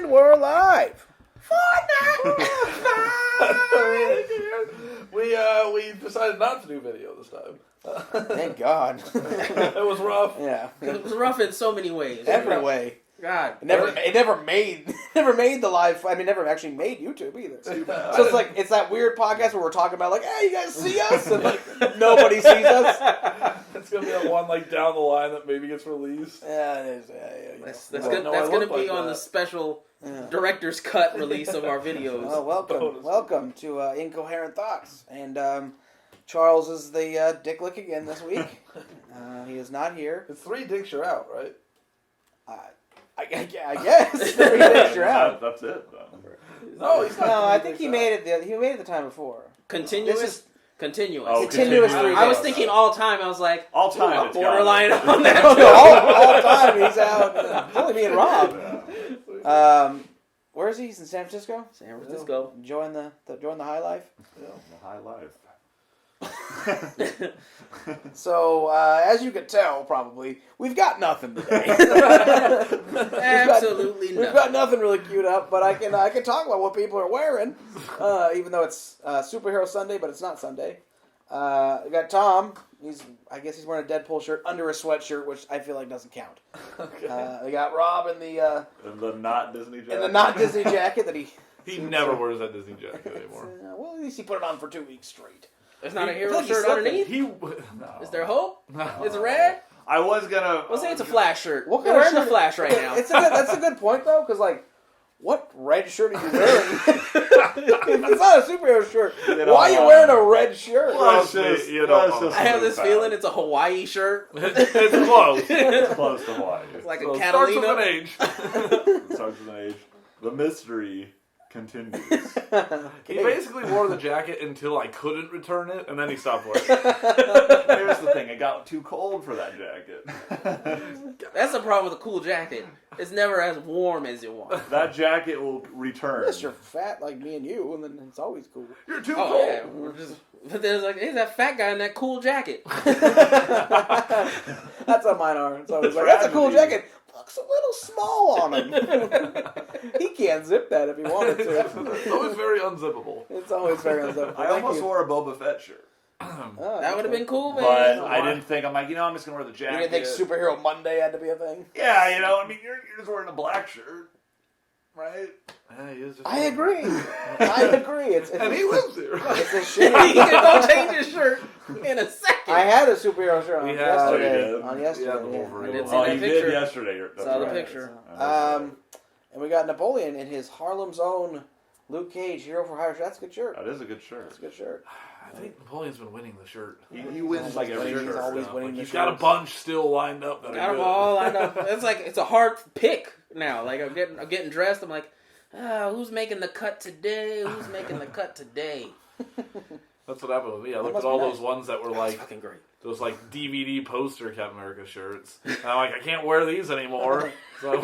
And we're live. We decided not to do video this time. Thank God. It was rough. Yeah. It was rough in so many ways. Every way. God. It never made the live. I mean, never actually made YouTube either. So it's like it's that weird podcast where we're talking about like, hey, you guys see us, and like nobody sees us. It's gonna be that one like down the line that maybe gets released. Yeah, it is. That's gonna be on the special director's cut release of our videos. Oh, welcome to Incoherent Thoughts, and Charles is the dick lick again this week. He is not here. It's 3 dicks you're out, right? I guess 3 dicks you're out. That's it, though. No, he's not. No, I think he made it. He made it the time before. Continuous. Oh, Continuous. 3 I was days. thinking all time. I was like, all time. Borderline on that. all time he's out. It's only me and Rob. Where is he? He's in San Francisco. San Francisco. Enjoying the high life. Yeah, the high life. So, as you can tell, probably, we've got nothing today. Absolutely nothing. We've got nothing really queued up, but I can talk about what people are wearing, even though it's Superhero Sunday, but it's not Sunday. We got Tom. I guess he's wearing a Deadpool shirt under a sweatshirt, which I feel like doesn't count. Okay. We got Rob in the not Disney jacket. in the not Disney jacket that he never wears that Disney jacket anymore. Well, at least he put it on for 2 weeks straight. There's not a I hero feel like he's shirt slipping. underneath? Is there hope? No. Is it red? I was gonna. Well, say it's a Flash shirt. What They're kind of wearing the shirt- Flash right now. That's a good point though, because like, what red shirt are you wearing? If it's not a superhero shirt, why are you wearing a red shirt? Well, I have this feeling it's a Hawaii shirt. It's close. It's close to Hawaii. It's like So a it starts with Catalina. an age. It starts with an age. The mystery continues. He basically wore the jacket until I couldn't return it, and then he stopped wearing it. Here's the thing: it got too cold for that jacket. That's the problem with a cool jacket. It's never as warm as you want. That jacket will return. Unless you're fat like me and you, and then it's always cool. You're too Oh cold. yeah, but there's like, hey, that fat guy in that cool jacket. That's how mine are. It's always like, that's a cool jacket. Looks a little small on him. He can't zip that if he wanted to. It's always very unzippable. It's always very unzippable. I almost wore a Boba Fett shirt, Oh, That would have been cool, man. but I didn't think. I'm like, I'm just gonna wear the You jacket. didn't think Superhero Monday had to be a thing? Yeah, I mean, you're just wearing a black shirt, right? Yeah, he is just I agree. It's And he lives here. It's a shit. He can go change his shirt in a second. I had a superhero shirt on We had- yesterday. Oh, you did? On yesterday. Yeah, the yeah. Wolverine. I did see Oh, that you picture. did yesterday. That's Saw the right. picture. And we got Napoleon in his Harlem's own Luke Cage Hero for Hire shirt. That's a good shirt. That is a good shirt. That's a good shirt. I think Napoleon's been winning the shirt. He wins like every He's shirt. always winning the He's got a shirts. bunch still lined up that Got are them good. all lined up. It's a hard pick now. Like I'm getting dressed. I'm like, who's making the cut today? Who's making the cut today? That's what happened with me. I looked must at all be those nice. ones that were That's like fucking great. those like DVD poster Captain America shirts. And I'm like, I can't wear these anymore. So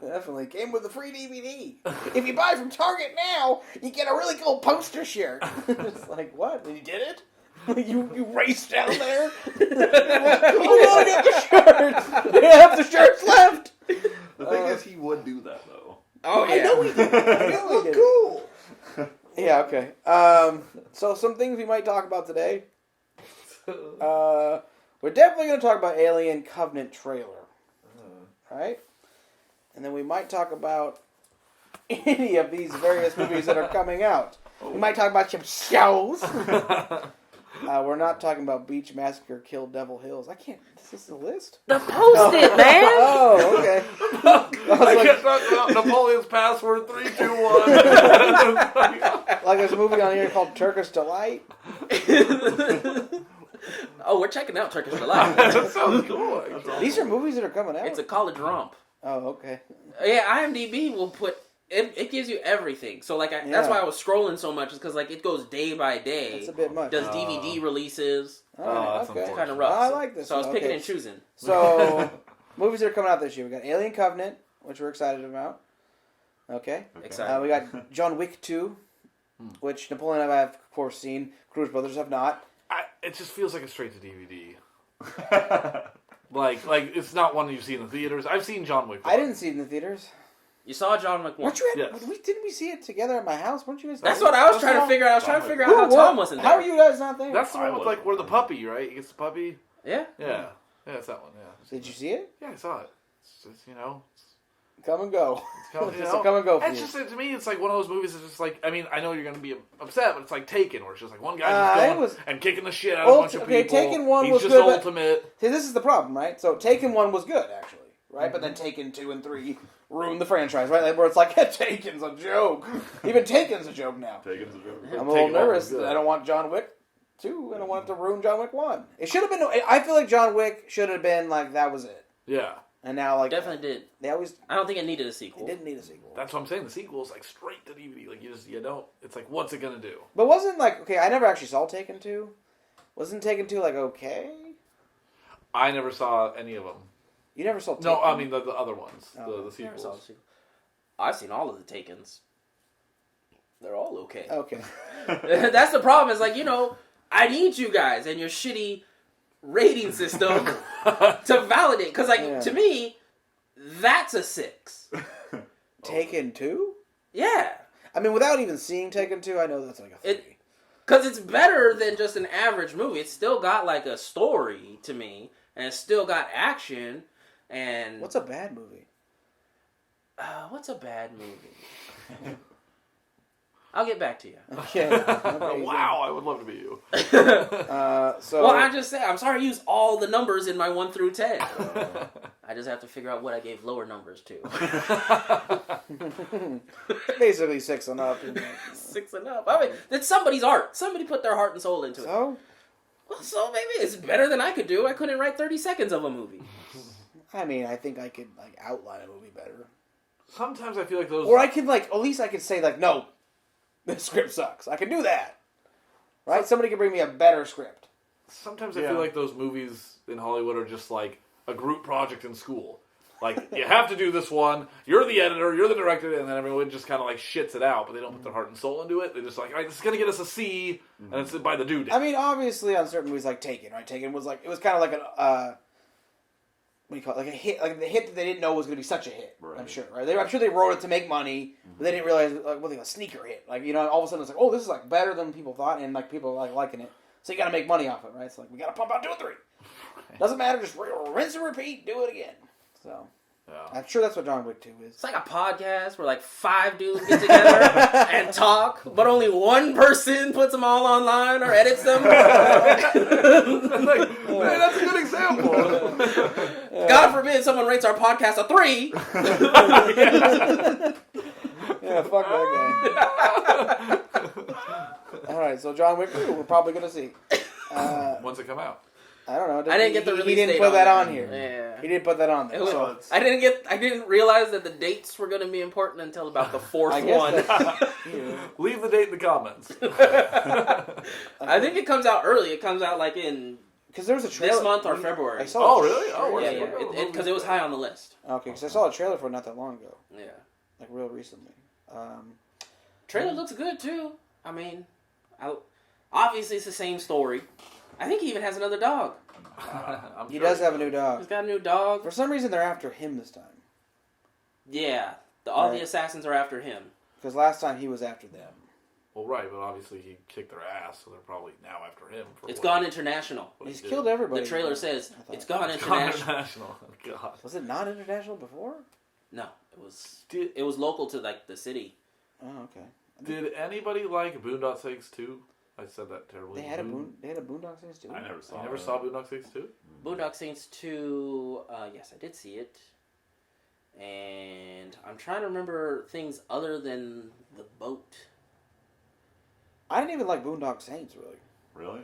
Definitely came with a free DVD. If you buy from Target now, you get a really cool poster shirt. It's like, what? And you did it? You raced down there? I want to get the shirts. They have the shirts left. The thing is, he would do that though. Oh yeah. I know he did. I know he did. Cool. Yeah, okay. So some things we might talk about today. We're definitely going to talk about Alien Covenant trailer. Right? And then we might talk about any of these various movies that are coming out. We might talk about some shows. We're not talking about Beach Massacre, Kill Devil Hills. I can't. Is this the list? The Post-it, man. Oh, okay. I kept talking about Napoleon's Password 3, 2, 1. Like there's a movie on here called Turkish Delight. Oh, we're checking out Turkish Delight. That sounds cool. Actually. These are movies that are coming out. It's a college romp. Oh, okay. Yeah, IMDb will put it gives you everything. So like that's why I was scrolling so much, is because like it goes day by day. It's a bit much. Does DVD releases? Oh, that's okay. unfortunate. Kind of rough. I like this So I was one. picking Okay. and choosing. So, movies that are coming out this year. We got Alien Covenant, which we're excited about. Okay. Excited. We got John Wick 2, which Napoleon and I have, of course, seen. Cruz Brothers have not. It just feels like a straight to DVD. Like it's not one you see in the theaters. I've seen John Wick. I didn't see it in the theaters. You saw John Wick 1. Weren't you at, Yes. didn't we see it together at my house? Weren't you guys? That's what I was trying to figure out. I was trying to figure out how Tom wasn't there. How are you guys not there? That's the one with like where the puppy, right? He gets the puppy. Yeah. Yeah, it's that one. Yeah. Did you see it? Yeah, I saw it. It's you know. Come and go. It's It's a come and go for It's you. just to me, it's like one of those movies that's just like I mean I know you're gonna be upset, but it's like Taken, where it's just like one guy just going and kicking the shit out of a bunch of people. Taken 1 He's was just good, but- ultimate. See, this is the problem, right? So Taken 1 was good, actually, right? But then Taken 2 and 3 ruined the franchise, right? Like, where it's like, Taken's a joke. Even Taken's a joke now. Taken's a joke. I'm a little nervous. I don't want John Wick 2. I don't want it to ruin John Wick 1. It should have been... I feel like John Wick should have been like, that was it. Yeah. And now, like... Definitely did. They always... I don't think it needed a sequel. It didn't need a sequel. That's what I'm saying. The sequel is like straight to DVD. Like you don't. It's like what's it gonna do? But wasn't like... Okay, I never actually saw Taken 2. Wasn't Taken 2 like okay? I never saw any of them. You never saw Taken? No, I mean the other ones, Oh. the Never saw sequels. the sequel. I've seen all of the Takens. They're all okay. Okay. That's the problem. It's like, I need you guys and your shitty rating system to validate. Because, to me, that's a 6. Taken 2? Yeah. I mean, without even seeing Taken 2, I know that's like a 3. Because it's better than just an average movie. It's still got, like, a story to me. And it's still got action. And What's a bad movie? what's a bad movie? I'll get back to you. Okay. Wow, I would love to be you. So Well, I just say, I'm sorry I used all the numbers in my 1 through 10. I just have to figure out what I gave lower numbers to. basically 6 and up. 6 and up. I mean, that's somebody's art. Somebody put their heart and soul into it. So, Well, so maybe it's better than I could do. I couldn't write 30 seconds of a movie. I mean, I think I could like outline a movie better, Sometimes I feel like those. or I could like at least I could say like, no, the script sucks. I could do that, right? Somebody could bring me a better script. Sometimes I feel like those movies in Hollywood are just like a group project in school. Like, you have to do this one, you're the editor, you're the director, and then everyone just kind of like shits it out, but they don't put their heart and soul into it. They're just like, all right, this is going to get us a C, and it's by the due date. I mean, obviously, on certain movies like Taken, right? Taken was like, it was kind of like an, what do you call it? Like a hit, like the hit that they didn't know was going to be such a hit. Right. I'm sure, right? I'm sure they wrote it to make money, but they didn't realize, like, what they call a sneaker hit. Like, all of a sudden it's like, oh, this is like better than people thought, and like people are like liking it. So you got to make money off it, right? It's like, we got to pump out 2 or 3. Doesn't matter, just rinse and repeat, do it again. So, Yeah. I'm sure that's what John Wick 2 is. It's like a podcast where like 5 dudes get together and talk, but only one person puts them all online or edits them. Like, man, that's a good example. God forbid someone rates our podcast a 3. Yeah, fuck that guy. Alright, so John Wick 2, we're probably going to see. When's it come out? I don't know. I didn't get the He release didn't date put that there. on here. Yeah. He didn't put that on there. It was- So I didn't realize that the dates were going to be important until about the 4th I guess one. yeah. Leave the date in the comments. I think it comes out early. It comes out like in Because there was a trailer. this month or February. I saw Oh, really? Oh, Yeah, where's yeah. Because it was high on the list. Okay, because I saw a trailer for it not that long ago. Yeah. Like real recently. Trailer looks good too. I mean, obviously it's the same story. I think he even has another dog. He does have a new He's dog. got a new dog. For some reason, they're after him this time. Yeah. All the Right. assassins are after him. Because last time he was after them. Well, right, but obviously he kicked their ass, so they're probably now after him. For It's what gone he- international. what he He's did. killed everybody. The trailer says I thought. it's gone It's gone international. international. Oh, God. Was it not international before? No, it was local to like the city. Oh, okay. Did anybody like Boondock Saints 2? I said that terribly. They had a Boondock Saints too. I never saw. You never it. saw Boondock Saints 2? Boondock Saints 2, yes, I did see it. And I'm trying to remember things other than the boat. I didn't even like Boondock Saints really. Really?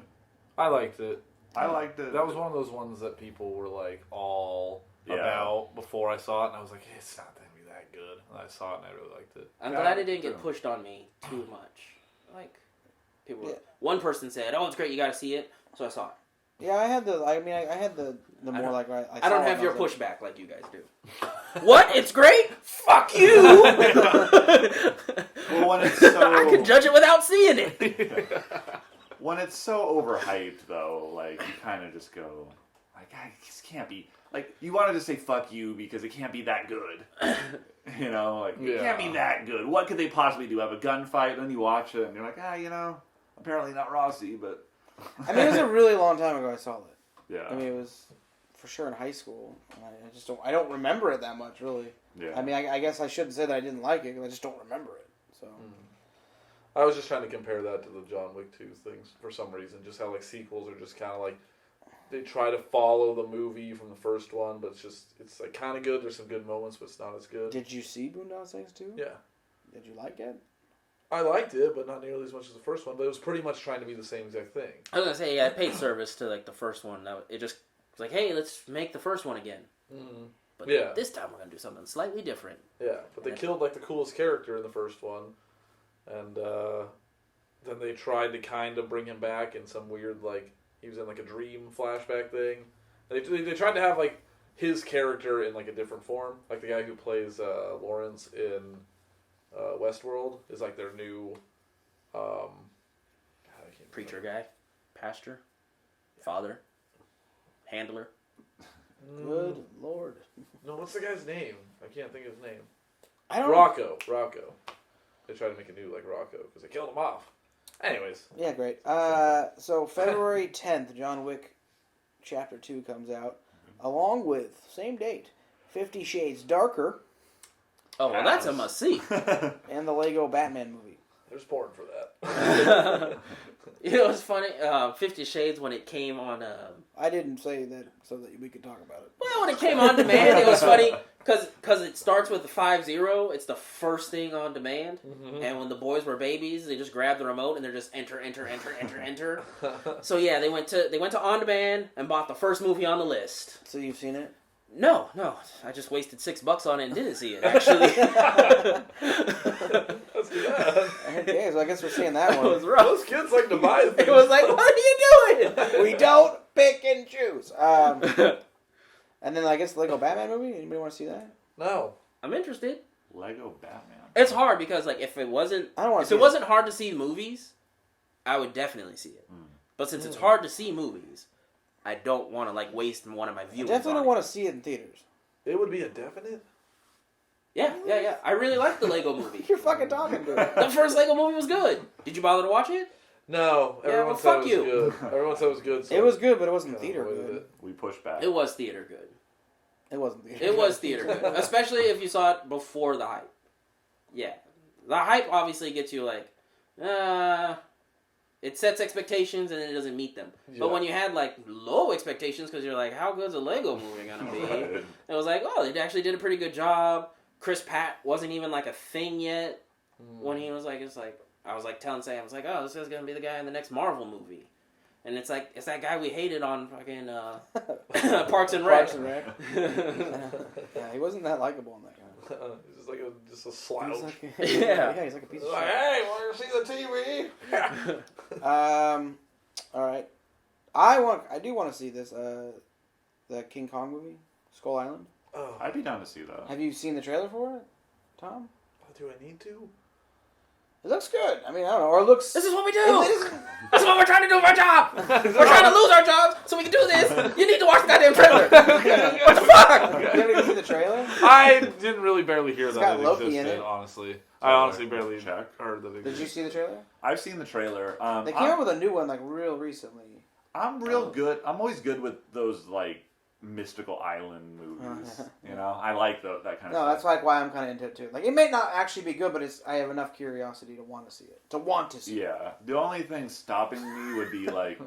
I liked it. I liked it. That was one of those ones that people were like all Yeah. about before I saw it, and I was like, hey, it's not going to be that good. And I saw it, and I really liked it. I'm Yeah, glad it didn't true. get pushed on me too much. Like, people were, Yeah. one person said, "Oh, it's great, you got to see it," so I saw it. Yeah, I had the. I mean, I had the more don't- like. I saw don't it have and your I was pushback like you guys do. What? It's great? Fuck you! Well, when it's so I can judge it without seeing it. when it's so overhyped, though, like you kind of just go, Like, this can't be. Like, you wanted to say fuck you because it can't be that good. You know, like, it can't be that good. What could they possibly do? Have a gunfight? And then you watch it and you're like, apparently not Rossi, but. I mean, it was a really long time ago I saw it. Yeah. I mean, it was for sure in high school. I don't remember it that much, really. Yeah. I mean, I guess I shouldn't say that I didn't like it because I just don't remember it. So. I was just trying to compare that to the John Wick 2 things for some reason. Just how, like, sequels are just kind of like, they try to follow the movie from the first one, but it's like kind of good. There's some good moments, but it's not as good. Did you see Boondock Saints 2? Yeah. Did you like it? I liked it, but not nearly as much as the first one. But it was pretty much trying to be the same exact thing. I was gonna say, yeah, I paid service to like the first one. It just was like, hey, let's make the first one again. Mm-hmm. But yeah. This time we're gonna do something slightly different. Yeah, but they killed like the coolest character in the first one, and then they tried to kind of bring him back in some weird, like, he was in like a dream flashback thing. They tried to have like his character in like a different form, like the guy who plays Lawrence in Westworld is like their new Preacher guy, pastor, father, handler. Good Lord. No, what's the guy's name? I can't think of his name. I don't Rocco. They tried to make a new like Rocco because they killed him off. Anyways. Yeah, great. So February 10th, John Wick Chapter 2 comes out, along with, same date, 50 Shades Darker. Oh, well, that's a must-see. And the Lego Batman movie. There's porn for that. You know what's funny? 50 Shades, when it came on... I didn't say that so that we could talk about it. Well, when it came on demand, it was funny because it starts with the 5-0. It's the first thing on demand. Mm-hmm. And when the boys were babies, they just grabbed the remote and they're just enter. So yeah, they went to on demand and bought the first movie on the list. So you've seen it? No. I just wasted $6 on it and didn't see it, actually. That's good. Okay, so I guess we're seeing that one. It was rough. Those kids like to buy things. It was like, what are you doing? We don't pick and choose. And then I guess the Lego Batman movie. Anybody want to see that? No. I'm interested. Lego Batman. It's hard because like if it wasn't hard to see movies, I would definitely see it. But since it's hard to see movies, I don't want to like waste one of my viewings. I definitely don't want to see it in theaters. It would be a definite. Yeah. I really like the Lego movie. You're fucking talking to it. The first Lego movie was good. Did you bother to watch it? No, everyone said it was good. Everyone said it was good. So it was good, but it wasn't theater good. We pushed back. It was theater good. It wasn't theater. It was theater good, especially if you saw it before the hype. Yeah, the hype obviously gets you like, it sets expectations and then it doesn't meet them. Yeah. But when you had like low expectations because you're like, how good's a Lego movie gonna be? It was like, oh, they actually did a pretty good job. Chris Pratt wasn't even like a thing yet when he was like, it's like. I was like telling Sam, I was like, oh, this guy's going to be the guy in the next Marvel movie. And it's like, it's that guy we hated on fucking Parks and Rec. Yeah, he wasn't that likable in that guy. He's just like a slouch. Yeah, he's like a piece of shit. Hey, want to see the TV? All right. I do want to see this, the King Kong movie, Skull Island. Oh. I'd be down to see that. Have you seen the trailer for it, Tom? Do I need to? It looks good. I mean, I don't know. Or it looks... This is what we do! This is what we're trying to do with our job! We're trying to lose our jobs so we can do this! You need to watch the goddamn trailer! What the fuck? You haven't even seen the trailer? I didn't really barely hear that it Loki existed, in it. honestly. I honestly barely heard that it existed. Did you see the trailer? I've seen the trailer. They came out with a new one, like, real recently. I'm real good. I'm always good with those, like, mystical island movies. You know? I like that kind of stuff. No, that's like why I'm kind of into it, too. Like, it may not actually be good, but I have enough curiosity to want to see it. Yeah. The only thing stopping me would be, like,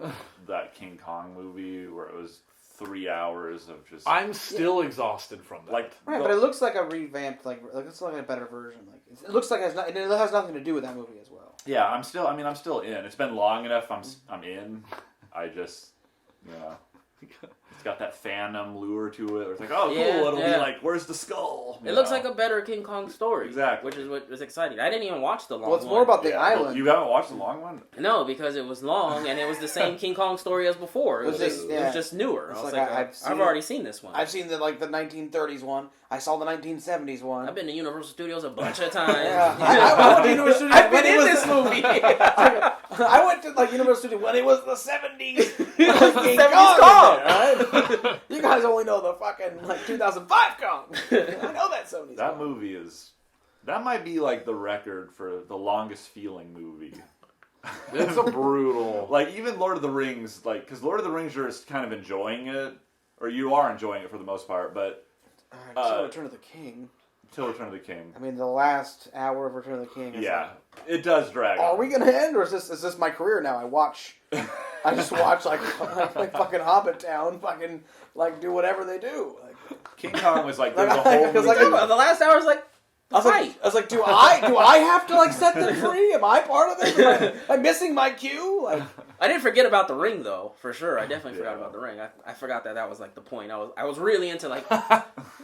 that King Kong movie where it was 3 hours of just... I'm still exhausted from that. Like, right, but it looks like a revamped, like it's like a better version. Like it looks like it has nothing to do with that movie as well. Yeah, I'm still in. It's been long enough. I'm in. I just, it's got that fandom lure to it. Where it's like, oh, cool. It'll be like, where's the skull? It looks like a better King Kong story. Exactly. Which is what was exciting. I didn't even watch the long one. Well, it's more about the island. You haven't watched the long one? No, because it was long and it was the same King Kong story as before. It was just newer. I was like, I've already seen this one. I've seen the 1930s one. I saw the 1970s one. I've been to Universal Studios a bunch of times. I went to Universal Studios. I've been in this movie. I I went to like Universal Studios when it was the 70s. It was the King 70s Kong Kong. was there, right? You guys only know the fucking like 2005 Kong. I know that 70s. That Kong. movie that might be like the record for the longest feeling movie. It's a brutal. Like even Lord of the Rings, like because Lord of the Rings, you're just kind of enjoying it, or you are enjoying it for the most part. But Until Return of the King. till Return of the King, I mean, the last hour of Return of the King. Is yeah, it does drag. Are on. we gonna end, or is this my career now? I just watch like fucking Hobbit Town, fucking like do whatever they do. Like, King Kong was like Like, there's a whole because, movie. like, The last hour was like, I was like, do I have to like set them free? Am I part of this? Am I missing my cue? Like, I didn't forget about the ring though, for sure. I definitely forgot Yeah. about the ring. I forgot that was like the point. I was really into like, boy,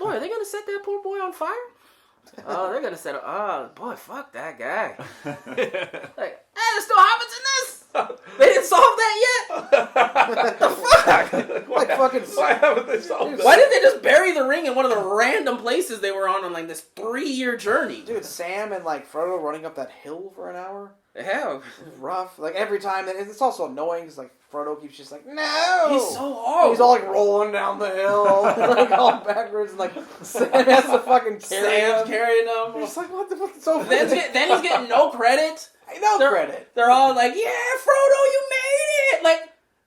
are they gonna set that poor boy on fire? Oh, they're gonna set it. Oh, boy, fuck that guy. Like, hey, there's still hobbits in this. They didn't solve that yet. What the fuck? like fucking. Why haven't they solved Why that? did they just bury the ring in one of the random places they were on like this 3-year journey? Dude, Sam and like Frodo running up that hill for an hour. Yeah, It was rough. Like every time, and it's also annoying because like Frodo keeps just like, no. he's so hard. He's all like rolling down the hill, like all backwards, and like Sam has to fucking carry Sam's him. carrying them. It's like what the fuck? It's so Then he's getting no credit. no They're- credit. They're all like, yeah, Frodo, you made it. Like,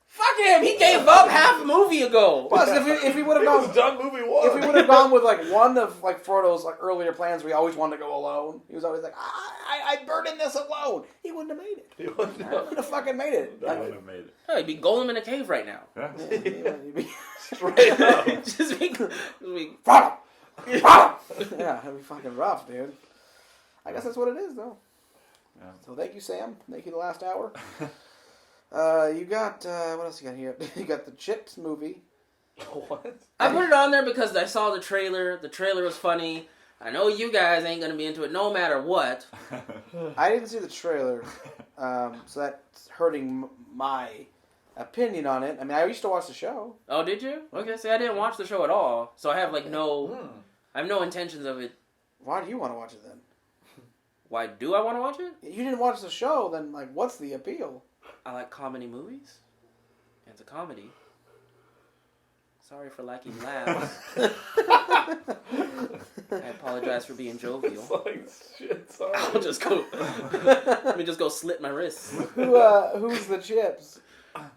fuck him. He gave up half a movie ago. Plus, if he would have It was gone, done movie one. if he would have gone with like one of like Frodo's like earlier plans, where he always wanted to go alone. He was always like, I burdened this alone. He wouldn't have made it. He wouldn't He have. would have fucking made it. I Like, wouldn't have made it. Oh, he'd be Golem in a cave right now. Yeah. he'd be- Straight up. Just be Frodo! Frodo! Yeah, that'd be fucking rough, dude. I guess that's what it is, though. Yeah. So thank you, Sam. Thank you, the last hour. You got, what else you got here? You got the Chips movie. What? I put it on there because I saw the trailer. The trailer was funny. I know you guys ain't gonna be into it no matter what. I didn't see the trailer, so that's hurting my opinion on it. I mean, I used to watch the show. Oh, did you? Okay, see, I didn't watch the show at all, so I have like I have no intentions of it. Why do you want to watch it then? Why do I want to watch it? You didn't watch the show, then like, what's the appeal? I like comedy movies. It's a comedy. Sorry for lacking laughs. I apologize for being jovial. It's like, shit, sorry. I'll just go. Let me just go slit my wrists. Who's the Chips?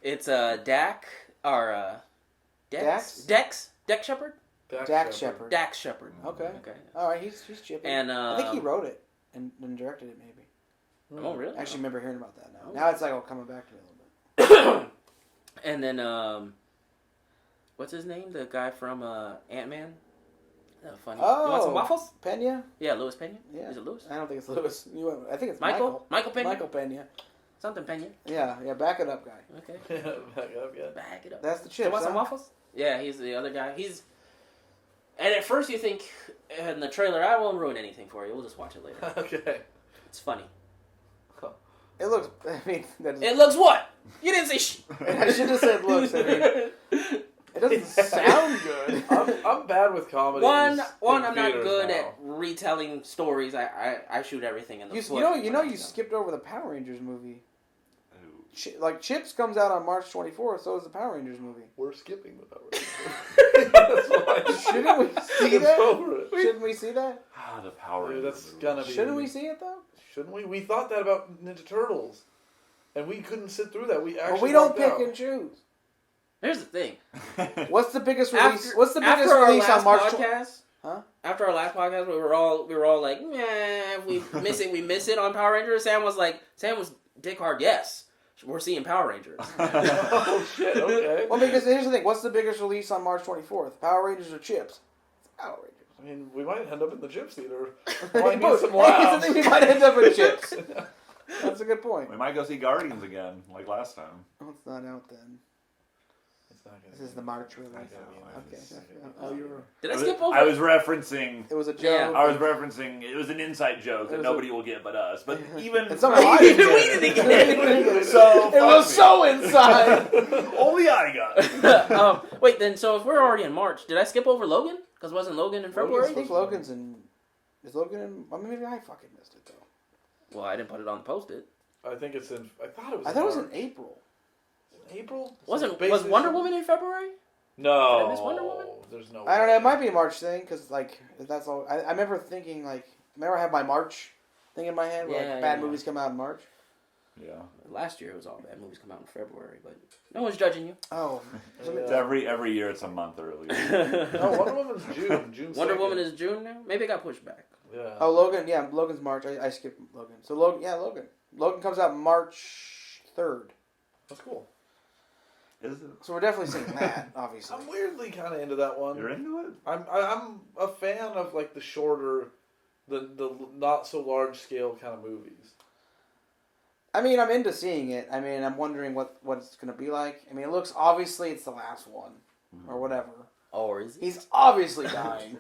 It's Dak or Dex Shepherd. Dax Shepard. Dax Shepherd. Okay. Okay. All right, he's Chippy. And I think he wrote it and directed it, maybe. Oh, really? I actually remember hearing about that now. Oh. Now it's like, coming back to me a little bit. And then what's his name? The guy from Ant-Man. Funny. Oh, You want some waffles? Pena? Yeah, Louis Pena. Yeah. Is it Louis? I don't think it's Lewis. I think it's Michael? Michael Pena? Michael Pena. Something Pena. Yeah, back it up, guy. Okay. Back up, yeah. Back it up. That's the You Chips. want some huh? waffles? Yeah, he's the other guy. And at first you think in the trailer, I won't ruin anything for you. We'll just watch it later. Okay. It's funny. It looks. I mean, that It looks what? You didn't say I should have said looks. I mean, it doesn't sound good. I'm bad with comedy. One, I'm not good at retelling stories. I shoot everything in the foot. You skipped over the Power Rangers movie. Like Chips comes out on March 24th, so is the Power Rangers movie. We're skipping the Power Rangers. That's why. Shouldn't we see It's that? over it. Shouldn't we see that? The Power Dude, Rangers that's movie. gonna be. Shouldn't we see it though? Shouldn't we? We thought that about Ninja Turtles, and we couldn't sit through that. We actually. But we don't walked pick out. and choose. Here's the thing. What's the biggest release? After, What's the biggest after release our on March? last podcast? Huh? After our last podcast, we were all like, if we miss it, we miss it on Power Rangers. Sam was dick hard. Yes, we're seeing Power Rangers. Oh shit! Okay. Well, because here's the thing. What's the biggest release on March 24th? Power Rangers or Chips? It's Power Rangers. I mean, we might end up in the Chips Theater. Might Both. need some Hey, laughs. we might end up with Chips. That's a good point. We might go see Guardians again, like last time. Oh, it's not out then. It's not gonna This is be- the March release. not gonna be in Okay. that. Oh, you were. Did I skip over? I was referencing. It was a joke. Yeah. I was referencing. It was an inside joke that was nobody will get but us. But even And somehow I didn't We get didn't it. get it. So It was fuck so inside. only I got it. Wait, then, so if we're already in March, did I skip over Logan? Because wasn't Logan in February? I think Logan's in. Is Logan in? I mean, maybe I fucking missed it though. Well, I didn't put it on the post-it. I think it's in. I thought it was. I thought it was in April. In April? Was Wonder Woman in February? No. Did I miss Wonder Woman? There's no. I don't know. It might be a March thing because like that's all. I remember thinking like. Remember I have my March thing in my head where like bad movies come out in March. Yeah. Last year it was all bad movies come out in February, but no one's judging you. Oh. It's every year it's a month early. No, Wonder Woman's June. June. Wonder 2nd. Woman is June now. Maybe it got pushed back. Yeah. Oh, Logan. Yeah, Logan's March. I skipped Logan. So Logan. Yeah, Logan. Logan comes out March 3rd. That's cool. Is it? So we're definitely seeing that, obviously. I'm weirdly kind of into that one. You're into it? I'm a fan of like the shorter, the not so large scale kind of movies. I mean, I'm into seeing it. I mean, I'm wondering what it's going to be like. I mean, it looks, obviously, it's the last one. Or whatever. Or is he? He's obviously dying.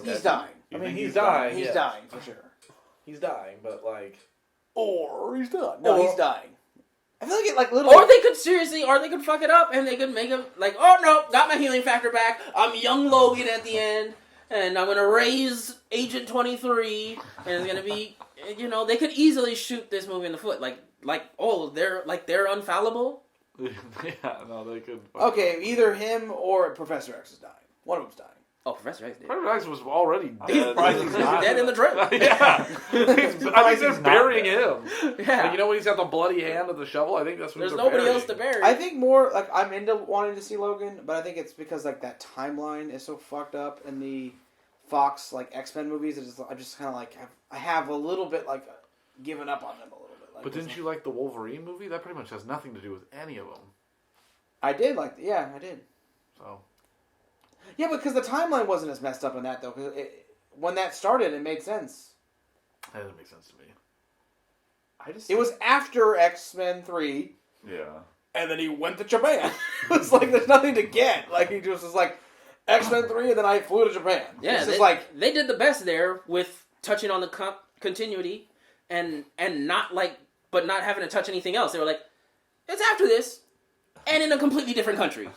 He's dying. I mean, he's dying. He's dying, for sure. He's dying, but like... Or he's done. No, he's dying. I feel like it, like, little... Or they could seriously, or they could fuck it up, and they could make him, like, oh, no, got my healing factor back. I'm young Logan at the end, and I'm going to raise Agent 23, and it's going to be... You know, they could easily shoot this movie in the foot. Like, oh, they're unfallible. Yeah, no, they could. Okay, either him or Professor X is dying. One of them's dying. Oh, Professor X did. Professor X was already He's dead. Dead in the trailer. Yeah, I think they're burying him. Yeah, Like, you know when he's got the bloody hand of the shovel? I think that's what there's they're nobody burying. else to bury. I think more, like, I'm into wanting to see Logan, but I think it's because, like, that timeline is so fucked up in the Fox, like, X-Men movies. I just kind of, like, I have a little bit, like, given up on them a little bit. Like, But didn't you like the Wolverine movie? That pretty much has nothing to do with any of them. I did like, yeah, I did. So. Yeah, because the timeline wasn't as messed up in that, though. Because when that started, it made sense. That doesn't make sense to me. It was after X-Men 3, Yeah. and then he went to Japan. It was like, there's nothing to get. Like, he just was like, X-Men 3, and then I flew to Japan. Yeah, it's just like... They did the best there with touching on the continuity and not, like, but not having to touch anything else. They were like, it's after this, and in a completely different country.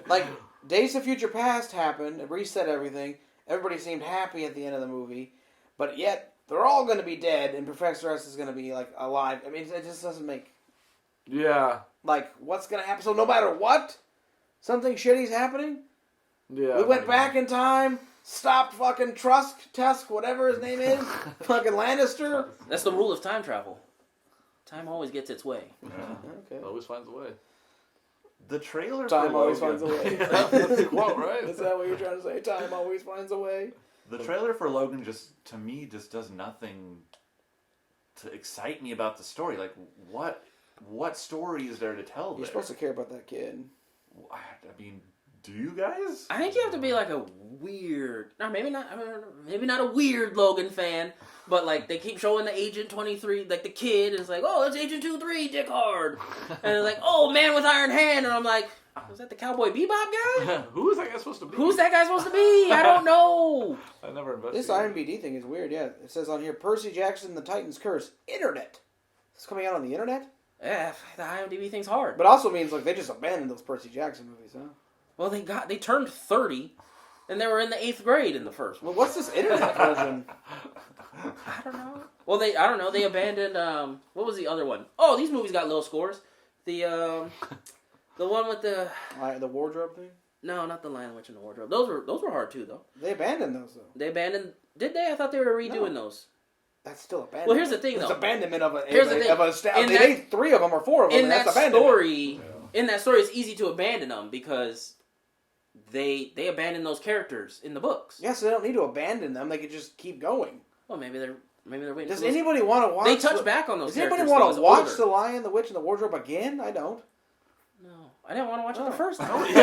Like, Days of Future Past happened, it reset everything. Everybody seemed happy at the end of the movie, but yet they're all going to be dead, and Professor X is going to be, like, alive. I mean, it just doesn't make... Yeah. Like, what's going to happen? So no matter what, something shitty's happening? Yeah. We went back in time, stopped fucking Tusk, whatever his name is, fucking Lannister. That's the rule of time travel. Time always gets its way. Yeah. Okay. Always finds a way. The trailer Time for always Logan, finds a way. That's the quote, right? Is that what you're trying to say? Time always finds a way. The trailer for Logan to me does nothing to excite me about the story. Like, what story is there to tell there? You're supposed to care about that kid. I mean, do you guys? I think you have to be like a weird, no, maybe not a weird Logan fan, but like they keep showing the Agent 23, like the kid, and it's like, oh, it's Agent 23, dick hard, and it's like, oh, man with iron hand, and I'm like, was that the Cowboy Bebop guy? Who is that guy supposed to be? Who's that guy supposed to be? I don't know. I never investigated. This IMDb thing is weird, yeah. It says on here, Percy Jackson, The Titan's Curse, Internet. It's coming out on the Internet? Yeah, the IMDb thing's hard. But also means, like, they just abandoned those Percy Jackson movies, huh? Well, they turned 30, and they were in the 8th grade in the first one. Well, what's this Internet version? I don't know. Well, I don't know. They abandoned, what was the other one? Oh, these movies got low scores. The one with the... The wardrobe thing? No, not the Lion, Witch, and the Wardrobe. Those were hard, too, though. They abandoned those, though. They abandoned... Did they? I thought they were redoing those. That's still abandonment. Well, here's the thing, It's though. abandonment of a... Here's the thing. They made 3 of them or 4 of them, In and that that's abandonment. story... In that story, it's easy to abandon them because they abandon those characters in the books. Yeah, so they don't need to abandon them. They could just keep going. Well, maybe they're waiting. Does for those... anybody want to watch... They touch back on those Does anybody characters. want to watch The Lion, the Witch, and the Wardrobe again? I don't. No. I didn't want to watch it the first time. Nobody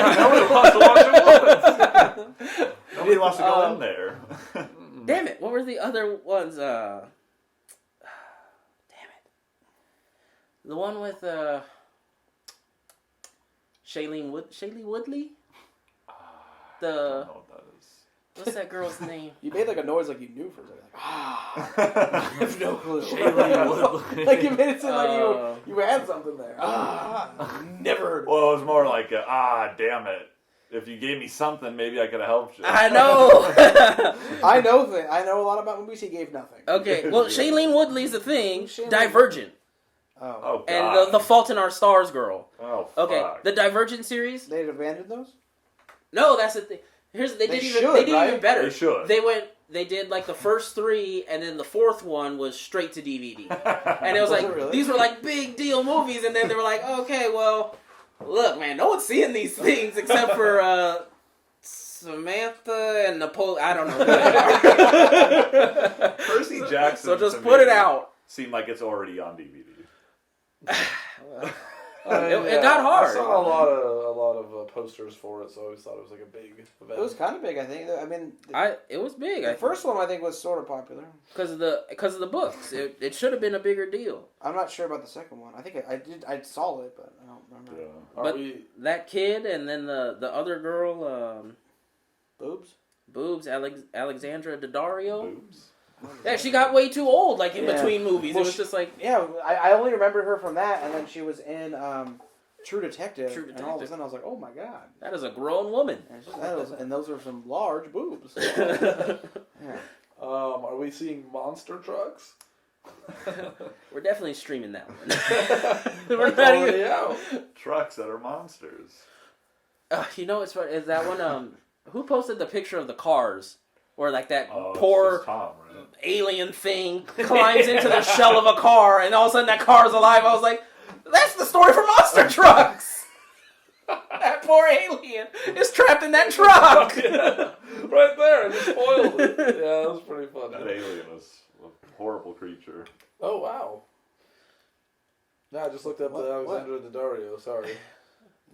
wants to watch it once. Nobody wants to go in there. Damn it. What were the other ones? Damn it. The one with Shailene Woodley? I The... don't know what that is. What's that girl's name? You made like a noise like you knew for a second. Like, I have no clue. Shailene Woodley. Like you made it sound like you had something there. Never heard. Well, it was more like, damn it. if you gave me something, maybe I could have helped you. I know. I know a lot about movies. He gave nothing. Okay, well, Shailene Woodley's the thing. Shailene- Divergent. Oh. God. And the Fault in Our Stars girl. Oh, Okay, fuck. the Divergent series. They abandoned those? No, that's the thing. They did should, even better. They should. They did like the first 3, and then the 4th one was straight to DVD. And it was like, Really? these were like big deal movies, and then they were like, okay, well, look, man, no one's seeing these things except for Samantha and Napoleon. I don't know who they are. Percy Jackson. So just to put me it out. Seemed like it's already on DVD. It got hard. I saw a lot of posters for it, so I always thought it was like a big event. It was kind of big, I think. I mean, It was big. the first one I think was sort of popular. because of the books. It should have been a bigger deal. I'm not sure about the second one. I think I saw it, but I don't remember. Yeah. But that kid and then the other girl, Boobs, Alexandra Daddario. Boobs. Yeah, she got way too old, like in Yeah. between movies. Well, it was just like, Yeah, I only remember her from that, and then she was in True Detective. True And all of a Detective. sudden I was like, oh my god. that is a grown woman. And those are some large boobs. Yeah. are we seeing monster trucks? We're definitely streaming that one. We're It's not already even. out. Trucks that are monsters. You know what's funny? Is that one? Who posted the picture of the cars? Where like that Oh, it's poor just Tom, right? alien thing climbs into the shell of a car, and all of a sudden that car's alive. I was like, that's the story for monster trucks. That poor alien is trapped in that truck. Yeah, right there, and it spoiled it. Yeah, that was pretty funny. That alien was a horrible creature. Oh wow. No, I just looked up What? the Alexandra Daddario. Sorry.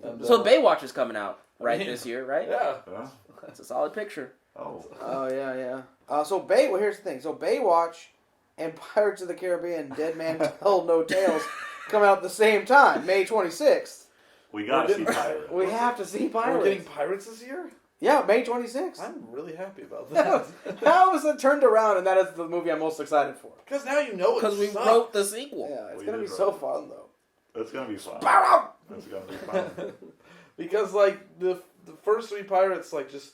And, So Baywatch is coming out this year, right? Yeah. Yeah. That's a solid picture. Oh. Oh yeah. So well, here's the thing. So Baywatch and Pirates of the Caribbean: Dead Man Tell No Tales come out at the same time, May 26th. We gotta see Pirates. We have to see Pirates. We're getting Pirates this year? Yeah, May 26th. I'm really happy about that. How is it turned around, and that is the movie I'm most excited for? Because now you know it Because we sucks. wrote the sequel. Yeah, it's We gonna be did so right. fun though. That's gonna be fun. Pow! That's gonna be fun. Because like the first 3 Pirates, like just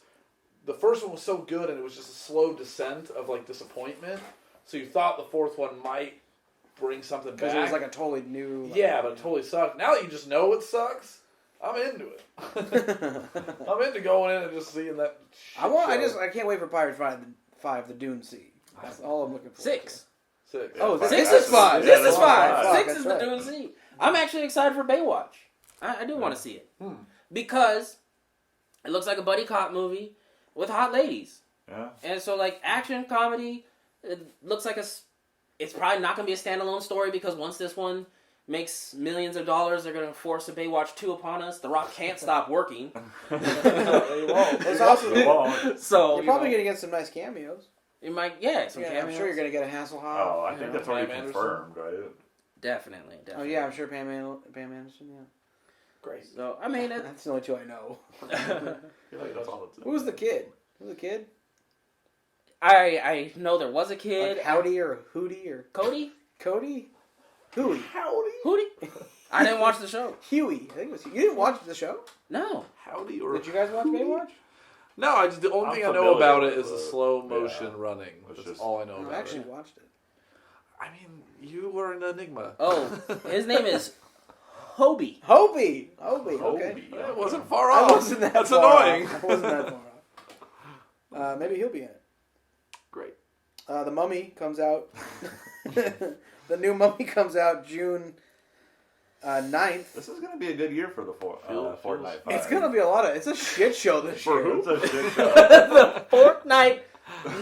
the first one was so good, and it was just a slow descent of like disappointment. So you thought the 4th one might bring something back. Because it was like a totally new. yeah, but it totally sucked. Now that you just know it sucks, I'm into it. I'm into going in and just seeing that. I can't wait for Pirates 5, the Dune Sea. That's all I'm looking for. 6. 6. Oh, Yeah, 6 Pirates is 5. Yeah, 6 is that's 5. fine. 6 That's is right. the Dune Sea. I'm actually excited for Baywatch. I do want to see it. Because it looks like a buddy cop movie with hot ladies. Yeah. And so, like, action, comedy, it looks like it's probably not going to be a standalone story because once this one makes millions of dollars, they're going to force a Baywatch 2 upon us. The Rock can't stop working. They won't. It's also, It won't. So, you're probably gonna get some nice cameos. you might, some Yeah, I'm cameos. sure you're gonna get a Hasselhoff. Oh, I think that's already Pam Anderson. confirmed, right? Definitely. Oh yeah, I'm sure Pam Anderson. Yeah, Great. So, I mean, that's the only 2 I know. I feel like that's all the Who's the kid? Who's the kid? I know there was a kid. Like Howdy or Hootie or Cody? Cody? Huey. Howdy. Hootie? I didn't watch the show. Huey. I think it was. You didn't watch the show? No. Howdy or Did you guys watch Baywatch? No, the only I'm thing I know familiar about it with is the the- slow motion yeah. running. It's That's just- all I know No, about I actually it. watched it. I mean, you were an enigma. Oh, his name is Hobie. Hobie. Okay. Hobie. It wasn't far I off. wasn't that That's far annoying. off. I wasn't that far off. Maybe he'll be in it. Great. The Mummy comes out. The new Mummy comes out June 9th. This is gonna be a good year for the Fortnite. It's gonna be it's a shit show this For year. who? It's a shit show. The Fortnite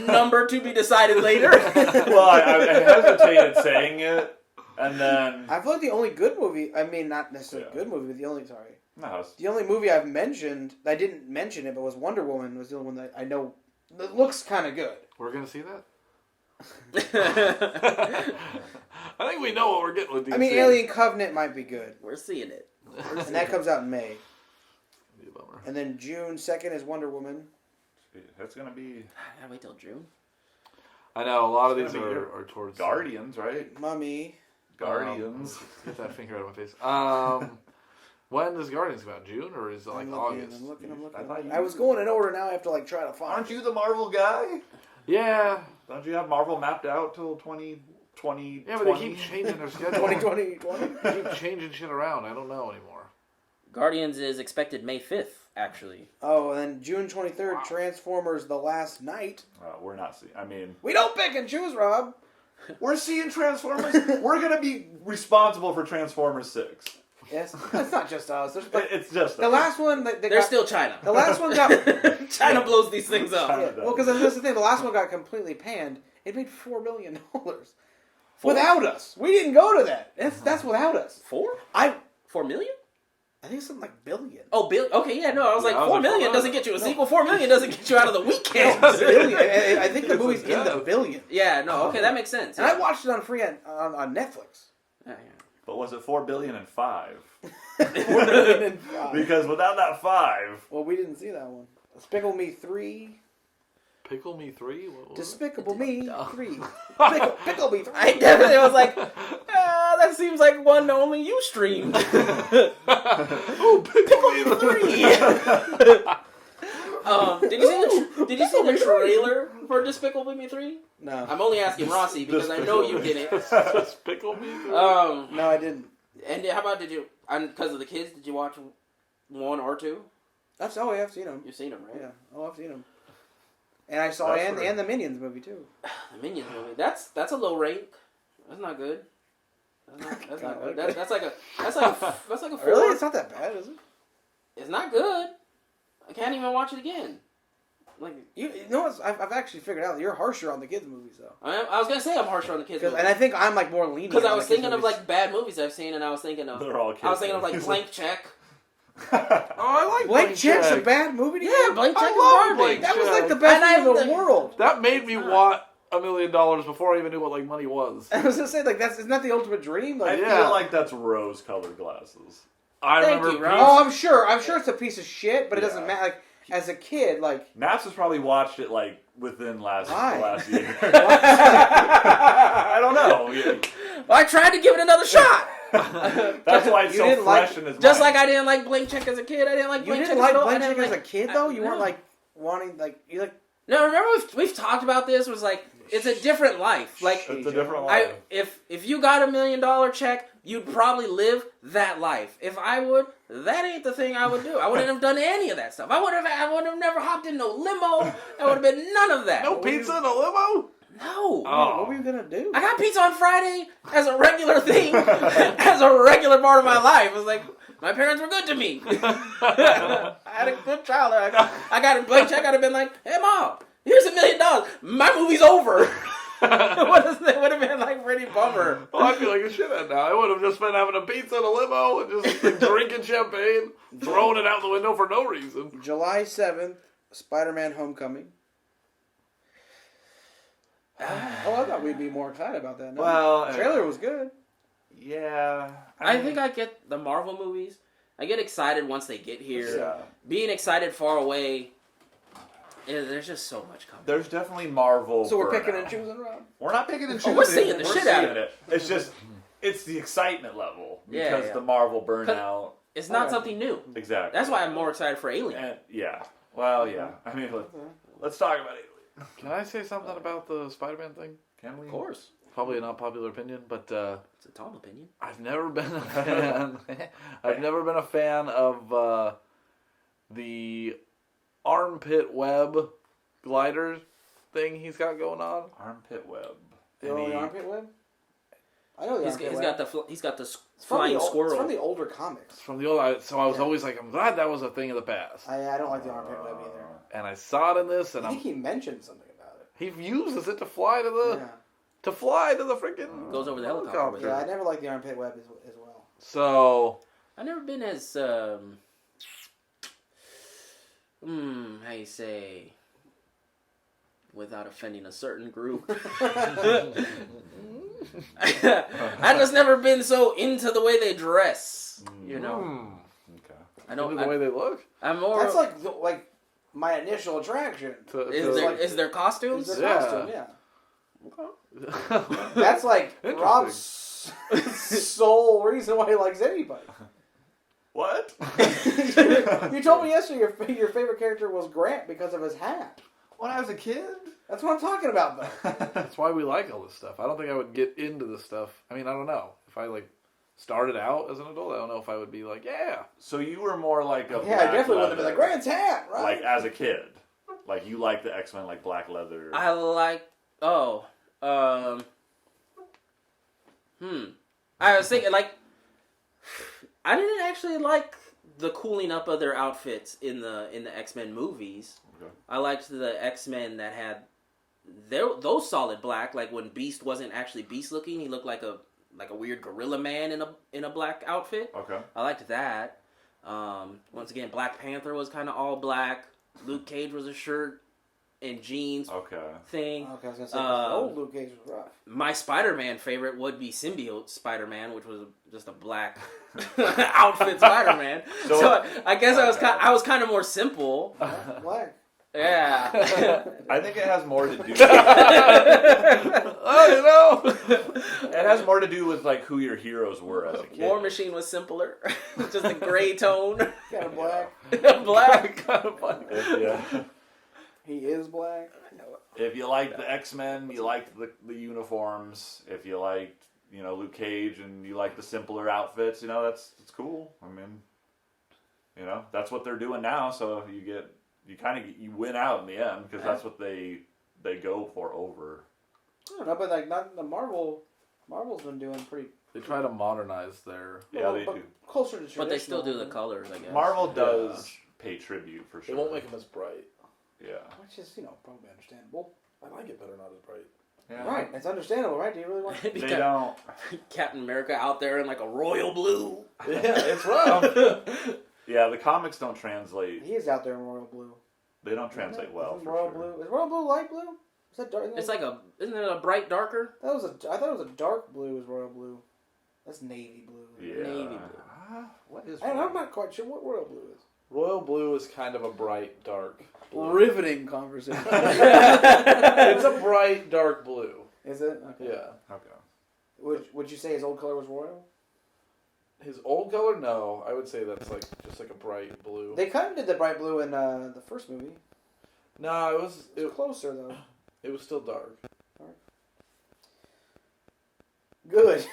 number to be decided later. Well, I hesitated saying it, and then I feel like the only good movie, I mean, not necessarily Yeah. good movie, but no, the only movie I've mentioned, I didn't mention it, but was Wonder Woman, was the only one that I know that looks kind of good. We're going to see that? I think we know what we're getting with DC. I mean, Alien Covenant might be good. We're seeing it. And that comes out in May. Be a bummer. And then June 2nd is Wonder Woman. it's gonna be I gotta wait till June. I know, a lot of It's these gonna be are towards... Guardians, right? Mummy. Guardians. Get that finger out of my face. When does Guardians come out? June or is it like August? I'm looking. I was going in order. Now I have to like try to find. Aren't you the Marvel guy? Yeah. Don't you have Marvel mapped out till 2020? Yeah, but they keep changing their schedule. 2020. They keep changing shit around. I don't know anymore. Guardians is expected May 5th, actually. Oh, and then June 23rd, Transformers: The Last Night. We're not seeing. I mean, we don't pick and choose, Rob. We're seeing Transformers. We're gonna be responsible for Transformers 6. Yes, it's not just us. It's just the last one. They're still China. The last one got China blows these things up. Yeah, well, because that's the thing. The last one got completely panned. It made $4 million without us. We didn't go to that. That's without us. 4 million? I think it's something like billion. Oh, billion. Okay, yeah, no. I was like, 4 million doesn't get you a sequel. 4 million doesn't get you out of the weekend. Billion. I think the movie's in the billion. Yeah, no. Okay, that makes sense. And I watched it on free on Netflix. Yeah. But was it 4 billion and 5? 4 billion and 5. Because without that 5, well, we didn't see that one. Despicable Me 3. Pickle Me 3? Despicable Me 3. Pickle Me 3. I definitely was like, that seems like one only you streamed. Oh, Pickle Me 3! Did you see the trailer for Despicable Me 3? No. I'm only asking Rossi because I know you didn't. Despicable Me 3? No, I didn't. And how about because of the kids, did you watch 1 or 2? I've seen them. You've seen them, right? Yeah. Oh, I've seen them. And I saw and the Minions movie too. The Minions movie. That's a low rank. That's not good. That's not good. That's like a 4. Really? It's not that bad, is it? It's not good. I can't even watch it again. Like you know what? I've actually figured out that you're harsher on the kids movies though. I was gonna say I'm harsher on the kids movies. And I think I'm like more lenient. Because I was thinking of like bad movies I've seen, and I was thinking of they're all kids. I was thinking of like Blank Check. I like Blank Check's a bad movie to Yeah, you? Blank Check is love garbage. Blank That was like the And best movie in the world. That made me want $1 million before I even knew what like money was. I was gonna say like isn't that the ultimate dream? I Like, feel like that's rose-colored glasses. I Thank remember. you, Rob. oh, I'm sure it's a piece of shit, but it doesn't Yeah. matter. Like as a kid, like Naps has probably watched it like within the Why? last year. I don't know. Well, I tried to give it another shot. That's why it's You so didn't fresh like- in his Just mind. like I didn't like Blank Check as a kid. I didn't like you Blank didn't Check like as an Blank adult. Check I as a didn't kid like- though. You no. weren't like wanting like you like. No, remember we've talked about this. Was like it's a different life. Like It's a different life. if you got $1 million check, you'd probably live that life. If I would, that ain't the thing I would do. I wouldn't have done any of that stuff. I would have never hopped in no limo. There would have been none of that. No pizza in a limo? No. Oh. What were you gonna do? I got pizza on Friday as a regular thing, as a regular part of my life. It was like my parents were good to me. I had a good childhood. I got a blank check. I'd have been like, "Hey, Mom, here's $1 million. My movie's over." It would have been like pretty bummer. Well, I feel like a shithead now. I would have just been having a pizza in a limo and just like, drinking champagne, throwing it out the window for no reason. July 7th, Spider-Man: Homecoming. Oh, I thought we'd be more excited about that. No? Well, the trailer was good. Yeah. I think I get the Marvel movies. I get excited once they get here. Yeah. Being excited far away, there's just so much coming. There's definitely Marvel. So we're picking burnout. and choosing, Rob. We're not picking and choosing. we're seeing the shit out of it. It's just, it's the excitement level Yeah, because yeah. the Marvel burnout. It's not Okay. something new. Exactly. That's why I'm more excited for Alien. And, yeah. Well, yeah. I mean, let's talk about it. Can I say something about the Spider-Man thing? Can we? Of course. Probably an unpopular opinion, but It's a Tom opinion. I've never been a fan. I've never been a fan of the armpit web glider thing he's got going on. Armpit web. The armpit web? I know the armpit web. He's got the It's from flying the old- squirrel. It's from the older comics. It's from the old. So I was always like, I'm glad that was a thing of the past. I don't like the armpit web either. And I saw it in this, and I think he mentioned something about it. he uses it to fly to the Yeah. freaking Goes over the helicopter with Yeah, I never liked the armpit web as well. So I've never been as how you say, without offending a certain group. I just never been so into the way they dress. You know, Okay. I don't. the way they look. I'm more. That's like my initial attraction. Is their costumes? Is their Yeah. costume, yeah. That's like Interesting. Rob's sole reason why he likes anybody. What? You told me yesterday your favorite character was Grant because of his hat. When I was a kid? That's what I'm talking about, though. That's why we like all this stuff. I don't think I would get into this stuff. I mean, I don't know. If I started out as an adult, I don't know if I would be like, yeah. So you were more like a Yeah, I definitely wouldn't have been like Grant's hat, right? Like as a kid. Like you like the X-Men like black leather. I like. I was thinking like. I didn't actually like the cooling up of their outfits in the X-Men movies. Okay. I liked the X-Men that had those solid black, like when Beast wasn't actually Beast looking, he looked like a weird gorilla man in a black outfit. Okay. I liked that. Once again, Black Panther was kind of all black. Luke Cage was a shirt and jeans thing. Okay, I was gonna say old Luke Cage was rough. My Spider-Man favorite would be Symbiote Spider-Man, which was just a black outfit Spider-Man. So I guess I was kind of more simple. Black. Yeah. I think it has more to do. It has more to do with like who your heroes were as a kid. War Machine was simpler, just a gray tone. Kind of black. Black. Kind of black. Yeah. He is black. If you liked the X-Men, you liked the uniforms. If you liked, Luke Cage and you like the simpler outfits, that's cool. I mean, that's what they're doing now. So you win out in the end because that's what they go for over. I don't know, but like not the Marvel's been doing pretty. They try to modernize their. Yeah, they do. Closer to traditional. But they still do the colors, I guess. Marvel does pay tribute for sure. They won't make them as bright. Yeah. Which is, probably understandable. I like it better not as bright. Yeah. Right, it's understandable, right? Do you really want They don't. Captain America out there in like a royal blue. Yeah, it's rough. Yeah, the comics don't translate. He is out there in royal blue. They don't translate well. Isn't For royal sure. blue? Is royal blue light blue? Is that dark? It's like isn't it a bright darker? I thought it was a dark blue. Is royal blue? That's navy blue. Yeah. Navy blue. What is? I'm not quite sure what royal blue is. Royal blue is kind of a bright, dark blue. Riveting conversation. It's a bright, dark blue. Is it? Okay. Yeah. Okay. Would you say his old color was royal? His old color? No. I would say that's just like a bright blue. They kind of did the bright blue in the first movie. No, it was closer though. It was still dark. Good.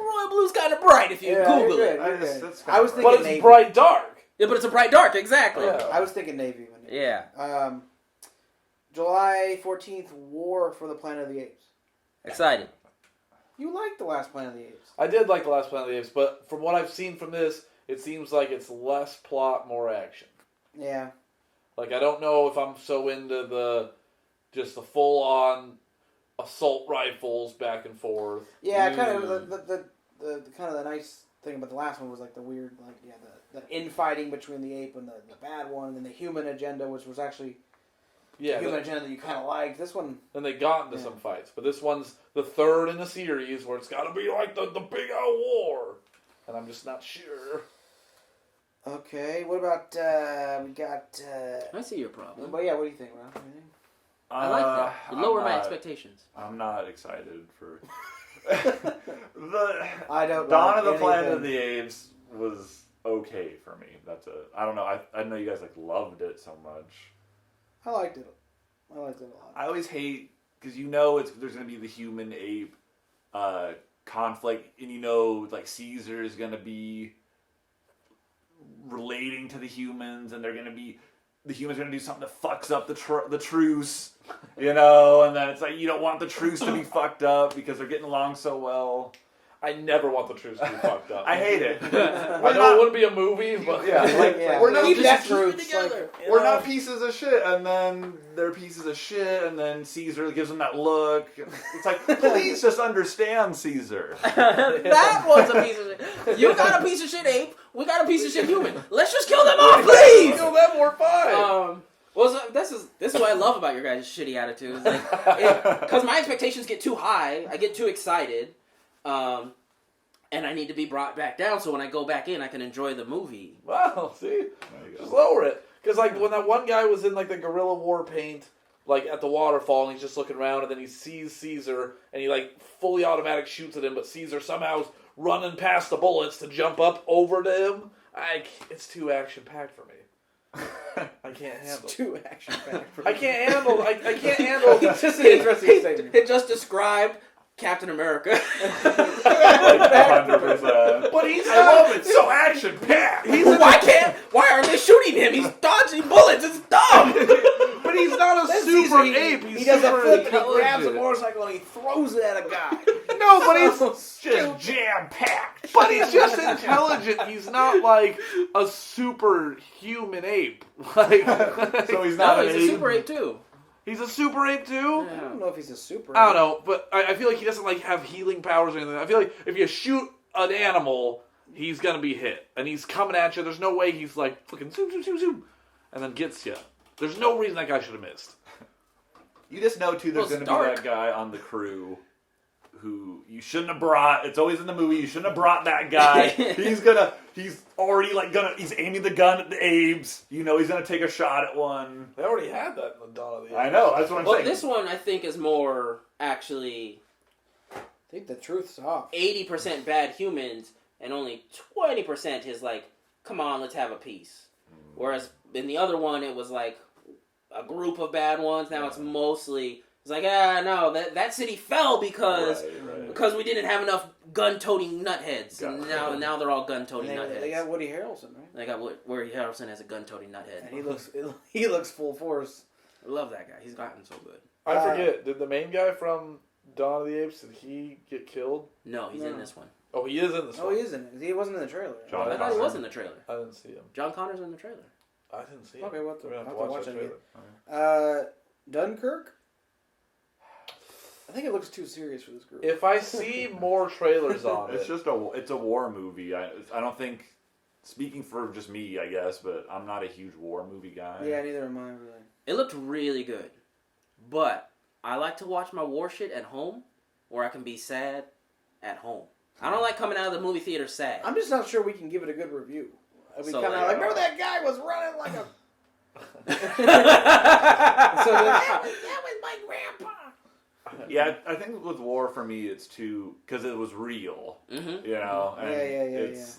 Royal blue's kind of bright if you Google good, it. I was thinking But it's navy. bright dark. Yeah, but it's a bright dark, exactly. Yeah. I was thinking navy. Yeah. July 14th, War for the Planet of the Apes. Excited. You liked the last Planet of the Apes. I did like the last Planet of the Apes, but from what I've seen from this, it seems like it's less plot, more action. Yeah. Like, I don't know if I'm so into the full-on assault rifles back and forth. Yeah, kind of the kind of the nice thing about the last one was like the weird, the infighting between the ape and the bad one, and then the human agenda, which was actually the human agenda that you kind of liked. This one... And they got into some fights, but this one's the third in the series where it's got to be like the big out war. And I'm just not sure. Okay, what about, we got... I see your problem. But yeah, what do you think, Ron? I like that. You lower my expectations. I'm not excited for... I don't Dawn of the anything. Planet of the Apes was okay for me. I don't know. I know you guys loved it so much. I liked it a lot. I always hate because there's going to be the human ape conflict, and Caesar is going to be relating to the humans, and the humans are going to do something that fucks up the truce, and then it's like you don't want the truce to be fucked up because they're getting along so well. I never want the truce to be fucked up. I hate it. I know it wouldn't be a movie, but we're not keep that truth together. We're not pieces of shit, and then they're pieces of shit, and then Caesar gives them that look. It's like, please just understand Caesar. That was a piece of shit. You got a piece of shit ape. We got a piece of shit human. Let's just kill them off, please. Kill them, we're fine. This is what I love about your guys' shitty attitude. Is because my expectations get too high, I get too excited. And I need to be brought back down so when I go back in, I can enjoy the movie. Wow, see? Just lower it. Because, when that one guy was in, the guerrilla war paint, at the waterfall, and he's just looking around, and then he sees Caesar, and he, fully automatic shoots at him, but Caesar somehow running past the bullets to jump up over to him. It's too action packed for me. I can't handle. It's too action packed. I can't handle. I can't handle. It's just an interesting statement. It just described Captain America. 100%. But he's I not. love it. So action packed. Why aren't they shooting him? He's dodging bullets. It's dumb. But he's not a That's super easy. ape. He's He does a super flip and he grabs a intelligent. motorcycle and he throws it at a guy. No, but he's Just jam packed. But he's just intelligent. He's not like a superhuman ape. Like, So he's not No, an he's a ape. super ape too. he's a super ape too. I don't know if he's a super. I don't know, but I feel like he doesn't like have healing powers or anything. I feel like if you shoot an animal, he's gonna be hit, and he's coming at you. There's no way he's like fucking zoom, zoom, zoom, zoom, and then gets you. There's no reason that guy should have missed. You just know, too, there's Well, going it's to be dark. that guy on the crew who you shouldn't have brought. It's always in the movie. You shouldn't have brought that guy. He's already he's aiming the gun at the Abes. You know, he's going to take a shot at one. They already had that in the Dawn of the Apes. I know, that's what I'm Well, saying. this one I think is more actually I think the truth's off. 80% bad humans and only 20% is like, come on, let's have a peace. Whereas in the other one, it was like a group of bad ones. Now it's mostly, it's like, no, that city fell because we didn't have enough gun-toting nutheads. And now they're all gun-toting nutheads. They got Woody Harrelson, right? They got Woody Harrelson as a gun-toting nuthead. And he looks full force. I love that guy. He's gotten so good. I forget. Did the main guy from Dawn of the Apes, did he get killed? No, he's in this one. Oh, he is in this Oh, one. he is in it. He wasn't in the trailer. John I thought he was in the trailer. I didn't see him. John Connor's in the trailer. I didn't see him. Okay, we'll have to, We're gonna I'll have to watch that it trailer. again. Dunkirk? I think it looks too serious for this group. If I see more trailers on It's it, just it's a war movie. I don't think, speaking for just me, I guess, but I'm not a huge war movie guy. Yeah, neither am I, really. It looked really good. But I like to watch my war shit at home, or I can be sad at home. I don't like coming out of the movie theater sad. I'm just not sure we can give it a good review. We So, kind of like, remember that guy was running like a... so that was my grandpa. Yeah, I think with war for me, it's too because it was real. Mm-hmm. You know, and It's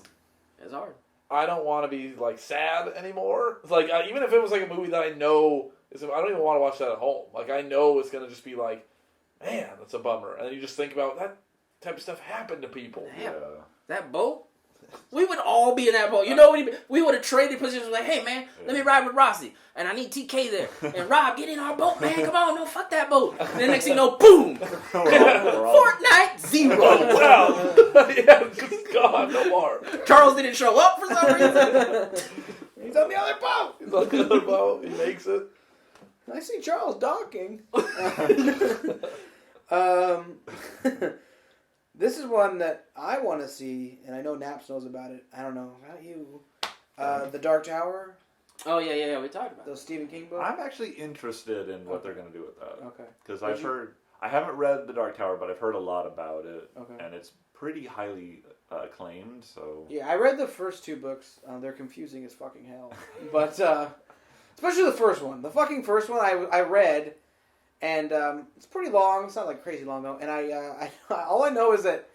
hard. I don't want to be like sad anymore. It's like even if it was like a movie that I know, I don't even want to watch that at home. Like I know it's gonna just be like, man, that's a bummer. And then you just think about that type of stuff happened to people. Damn. That boat? We would all be in that boat. You know, we would have traded positions. Like, hey, man, let me ride with Rossi. And I need TK there. And Rob, get in our boat, man. Come on. No, fuck that boat. And then next thing you know, boom. Fortnite 0. Wow. Yeah, just gone. No more. Charles didn't show up for some reason. He's on the other boat. He's on the other boat. He makes it. I see Charles docking. This is one that I want to see, and I know Naps knows about it. I don't know about you. The Dark Tower, Oh, yeah. We talked about it. those Stephen King books. I'm actually interested in what they're going to do with that. Okay. Because I've heard, I haven't read The Dark Tower, but I've heard a lot about it. Okay. And it's pretty highly acclaimed, so. Yeah, I read the first 2 books. They're confusing as fucking hell. But, especially the first one. The fucking first one I read, and it's pretty long. It's not like crazy long, though. And I all I know is that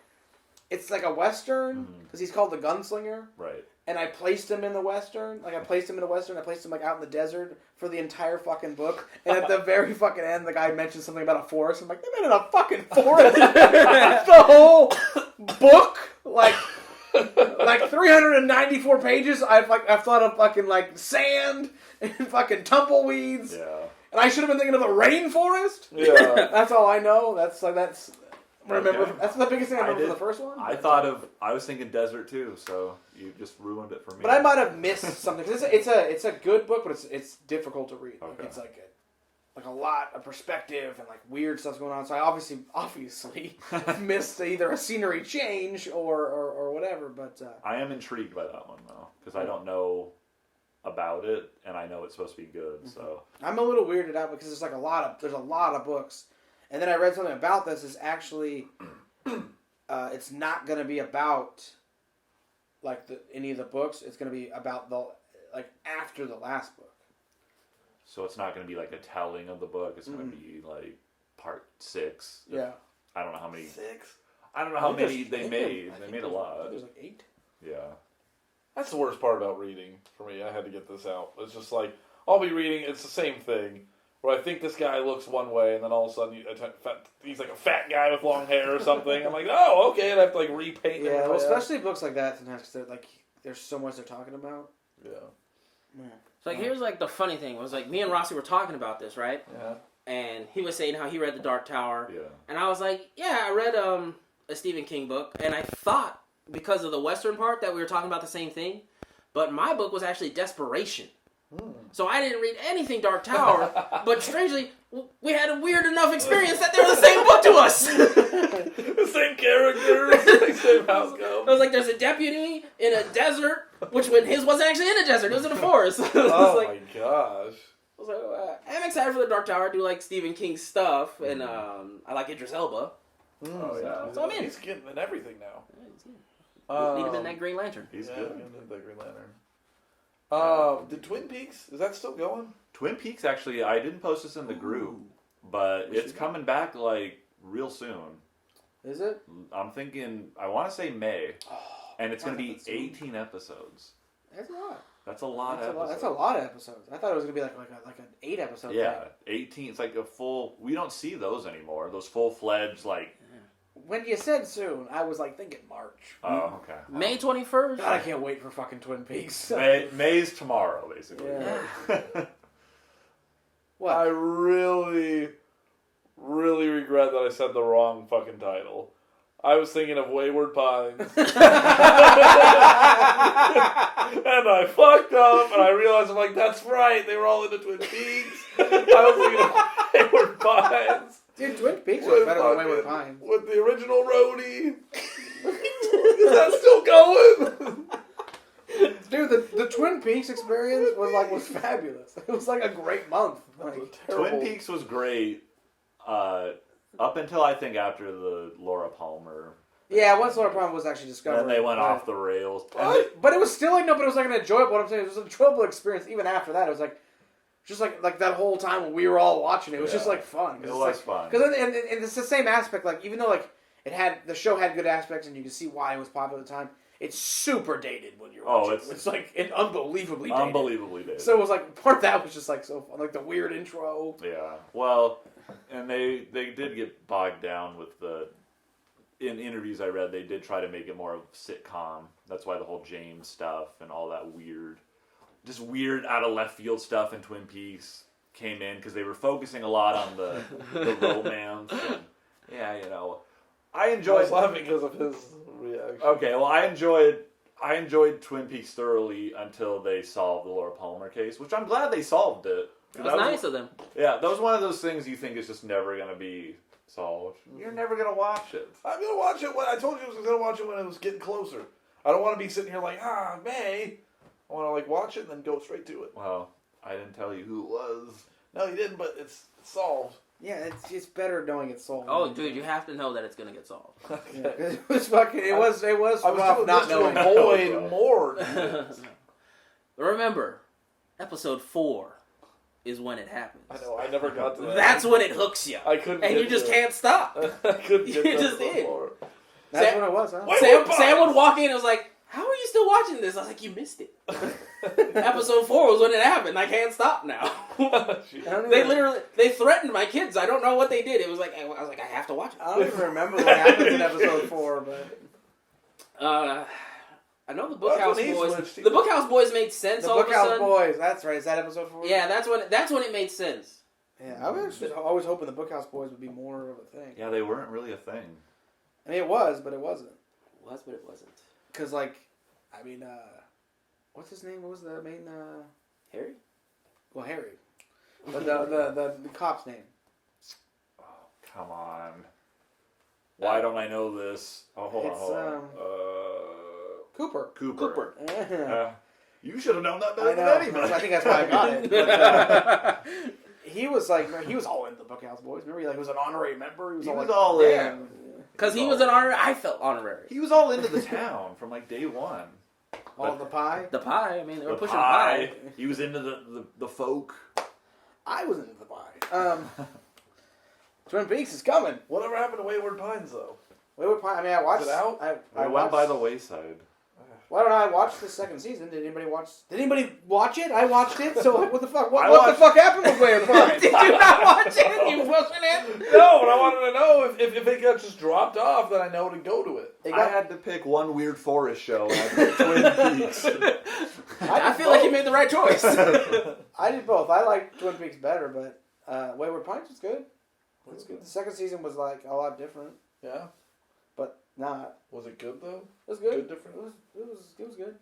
it's like a Western, because he's called the Gunslinger. Right. And I placed him in the Western. Like, I placed him like out in the desert for the entire fucking book. And at the very fucking end, the guy mentions something about a forest. I'm like, they meant in a fucking forest? The whole book? Like 394 pages, I've thought of fucking, like, sand and fucking tumbleweeds. Yeah. And I should have been thinking of a rainforest? Yeah. That's all I know. That's remember. Okay. That's the biggest thing I remember from the first one. I was thinking desert too, so you just ruined it for me. But I might have missed something. 'Cause it's a good book, but it's difficult to read. Like, Okay. it's like a lot of perspective and like weird stuff's going on. So I obviously missed either a scenery change or whatever. But I am intrigued by that one though, because I don't know about it, and I know it's supposed to be good. So I'm a little weirded out because there's a lot of books. And then I read something about this. Is actually, it's not going to be about like any of the books. It's going to be about after the last book. So it's not going to be like a telling of the book. It's going to be like part 6. Yeah. I don't know how many. 6. I don't know how many there's- they I made. think They made a there's- lot. There's like 8. Yeah. That's the worst part about reading for me. I had to get this out. It's just like, I'll be reading, it's the same thing. Where I think this guy looks one way, and then all of a sudden he's like a fat guy with long hair or something. I'm like, oh, okay, and I have to like repaint. Yeah, well, especially books like that sometimes because they're like there's so much they're talking about. Yeah. So like, here's like the funny thing was like me and Rossi were talking about this, right? Yeah. And he was saying how he read The Dark Tower. Yeah. And I was like, yeah, I read a Stephen King book, and I thought because of the Western part that we were talking about the same thing, but my book was actually Desperation. So I didn't read anything Dark Tower, but strangely, we had a weird enough experience that they were the same book to us. The same characters, same house I was like, there's a deputy in a desert, which when his wasn't actually in a desert, it was in a forest. Oh like, my gosh. I was like, I'm excited for The Dark Tower. I do like Stephen King stuff, and I like Idris Elba. Oh, yeah. So I'm in. He's getting in everything now. Need him in that Green Lantern. He's Yeah, good. getting in that Green Lantern. Did Twin Peaks, is that still going? Twin Peaks, actually, I didn't post this in the group, but it's coming back, like, real soon. Is it? I'm thinking, I want to say May, and it's going to be that's soon. 18 episodes. That's a lot. That's a lot That's of a lot. episodes. That's a lot of episodes. I thought it was gonna be like an 8 episode. Yeah, thing. 18. It's like a full. We don't see those anymore. Those full fledged, like. When you said soon, I was like thinking March. Oh, okay. May 21st. God, I can't wait for fucking Twin Peaks. May's tomorrow, basically. Yeah. What? I really, really regret that I said the wrong fucking title. I was thinking of Wayward Pines. And I fucked up, and I realized, I'm like, that's right, they were all into Twin Peaks. I was thinking of Wayward Pines. Dude, Twin Peaks was better than Wayward fucking- Pines. With the original roadie. Is that still going? Dude, the Twin Peaks experience was fabulous. It was like a great month. Like, Twin Peaks was great. Up until I think after the Laura Palmer. yeah, once Laura Palmer was actually discovered. Then they went off the rails. But it was still like but it was like an enjoyable. What I'm saying, it was an enjoyable experience. Even after that, it was like just like that whole time when we were all watching it. It was just like fun. It was fun. Because and it's the same aspect. Like even though like the show had good aspects and you can see why it was popular at the time. It's super dated when you're watching. It's like unbelievably dated. Unbelievably dated. So it was like part of that was just like so fun, like the weird intro. Yeah. Well, and they did get bogged down with in interviews I read, they did try to make it more of a sitcom. That's why the whole James stuff and all that weird out of left field stuff in Twin Peaks came in because they were focusing a lot on the romance. And, yeah, you know, I I enjoyed. was laughing because of his reaction. Okay, well, I enjoyed Twin Peaks thoroughly until they solved the Laura Palmer case, which I'm glad they solved it. It was nice of them. Yeah, that was one of those things you think is just never going to be solved. You're never going to watch it. I'm going to watch it when I told you I was going to watch it when it was getting closer. I don't want to be sitting here like, May. I want to like watch it and then go straight to it. Well, I didn't tell you who it was. No, you didn't, but it's solved. Yeah, it's better knowing it's solved. Oh, dude, you have to know that it's gonna get solved. Yeah, 'cause it was fucking. It was I was rough doing not this to knowing. avoid more. Remember, episode 4 is when it happens. I know, I never got to that. That's when it hooks you. I couldn't And get you just to can't stop. I couldn't get You to just episode did. 4. That's Sam- what it was, huh? Wait. Sam would walk in and was like, how are you still watching this? I was like, you missed it. Episode 4 was when it happened. I can't stop now. They threatened my kids. I don't know what they did. It was like, I was like, I have to watch it. I don't even remember what happens in episode 4, but I know the Bookhouse when he Boys. switched. The Bookhouse Boys made sense the all of a Bookhouse sudden. Boys. That's right. Is that episode 4? Yeah, that's when it made sense. Yeah, I was actually always hoping the Bookhouse Boys would be more of a thing. Yeah, they weren't really a thing. I mean, it was, but it wasn't. It was, but it wasn't. Because, like, I mean, what's his name? What was the main, Harry? well, Harry. But the cop's name. Oh, come on. Why don't I know this? Oh, hold It's, on. Cooper. Cooper. Yeah. You should have known that better I than know. anybody. I think that's why I got it. But, he was all into the Bookhouse Boys. Remember, he was an honorary member. He was all in. yeah. Because he was an honorary. I felt honorary. He was all into the town from like day one. All the pie. The pie. I mean, they were The pushing pie. pie. He was into the folk. I was into the pie. Twin Peaks is coming. Whatever happened to Wayward Pines, though? Wayward Pines. I mean, I watched. Is it out? I It went watched, by the wayside. Why don't I watch the second season? Did anybody watch it? I watched it. So what the fuck? I What the fuck happened with Wayward Pines? Did you not watch it? You wasn't it? No, but I wanted to know if it got just dropped off, then I know to go to it. I had to pick one weird forest show, and I picked Twin Peaks. I feel like you made the right choice. I did both. I like Twin Peaks better, but Wayward Pines was good. It's good. The second season was like a lot different, Yeah. but not. Was it good though? It was good. Good different? It was good.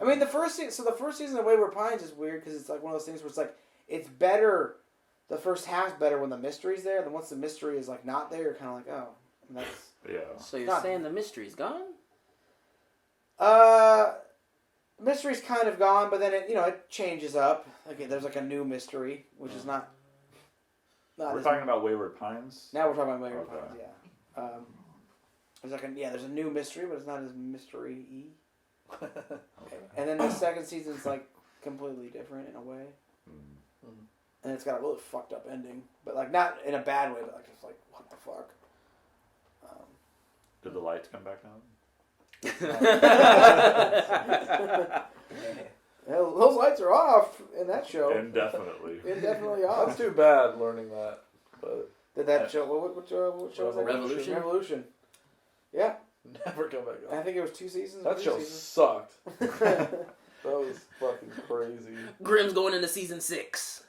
I mean, the first season of Wayward Pines is weird because it's like one of those things where it's like it's better. The first half's better when the mystery's there. Then once the mystery is like not there, you're kind of like, oh, and that's Yeah. So you're Not- saying the mystery's gone? mystery's kind of gone, but then it changes up. Like there's like a new mystery, which is not. We're as- talking about Wayward Pines. Now we're talking about Wayward Okay. Pines, yeah. There's a new mystery, but it's not as mystery-y. Okay. And then the second season's like completely different in a way, and it's got a really fucked up ending, but like not in a bad way, but like just like what the fuck. Did the lights come back on? Those lights are off in that show. Indefinitely. Indefinitely That's off. too bad learning that. But Did that show? What show was that? Revolution? Revolution. Yeah, never come back I on. think it was 2 seasons. That or 3 show seasons. sucked. That was fucking crazy. Grimm's going into season 6.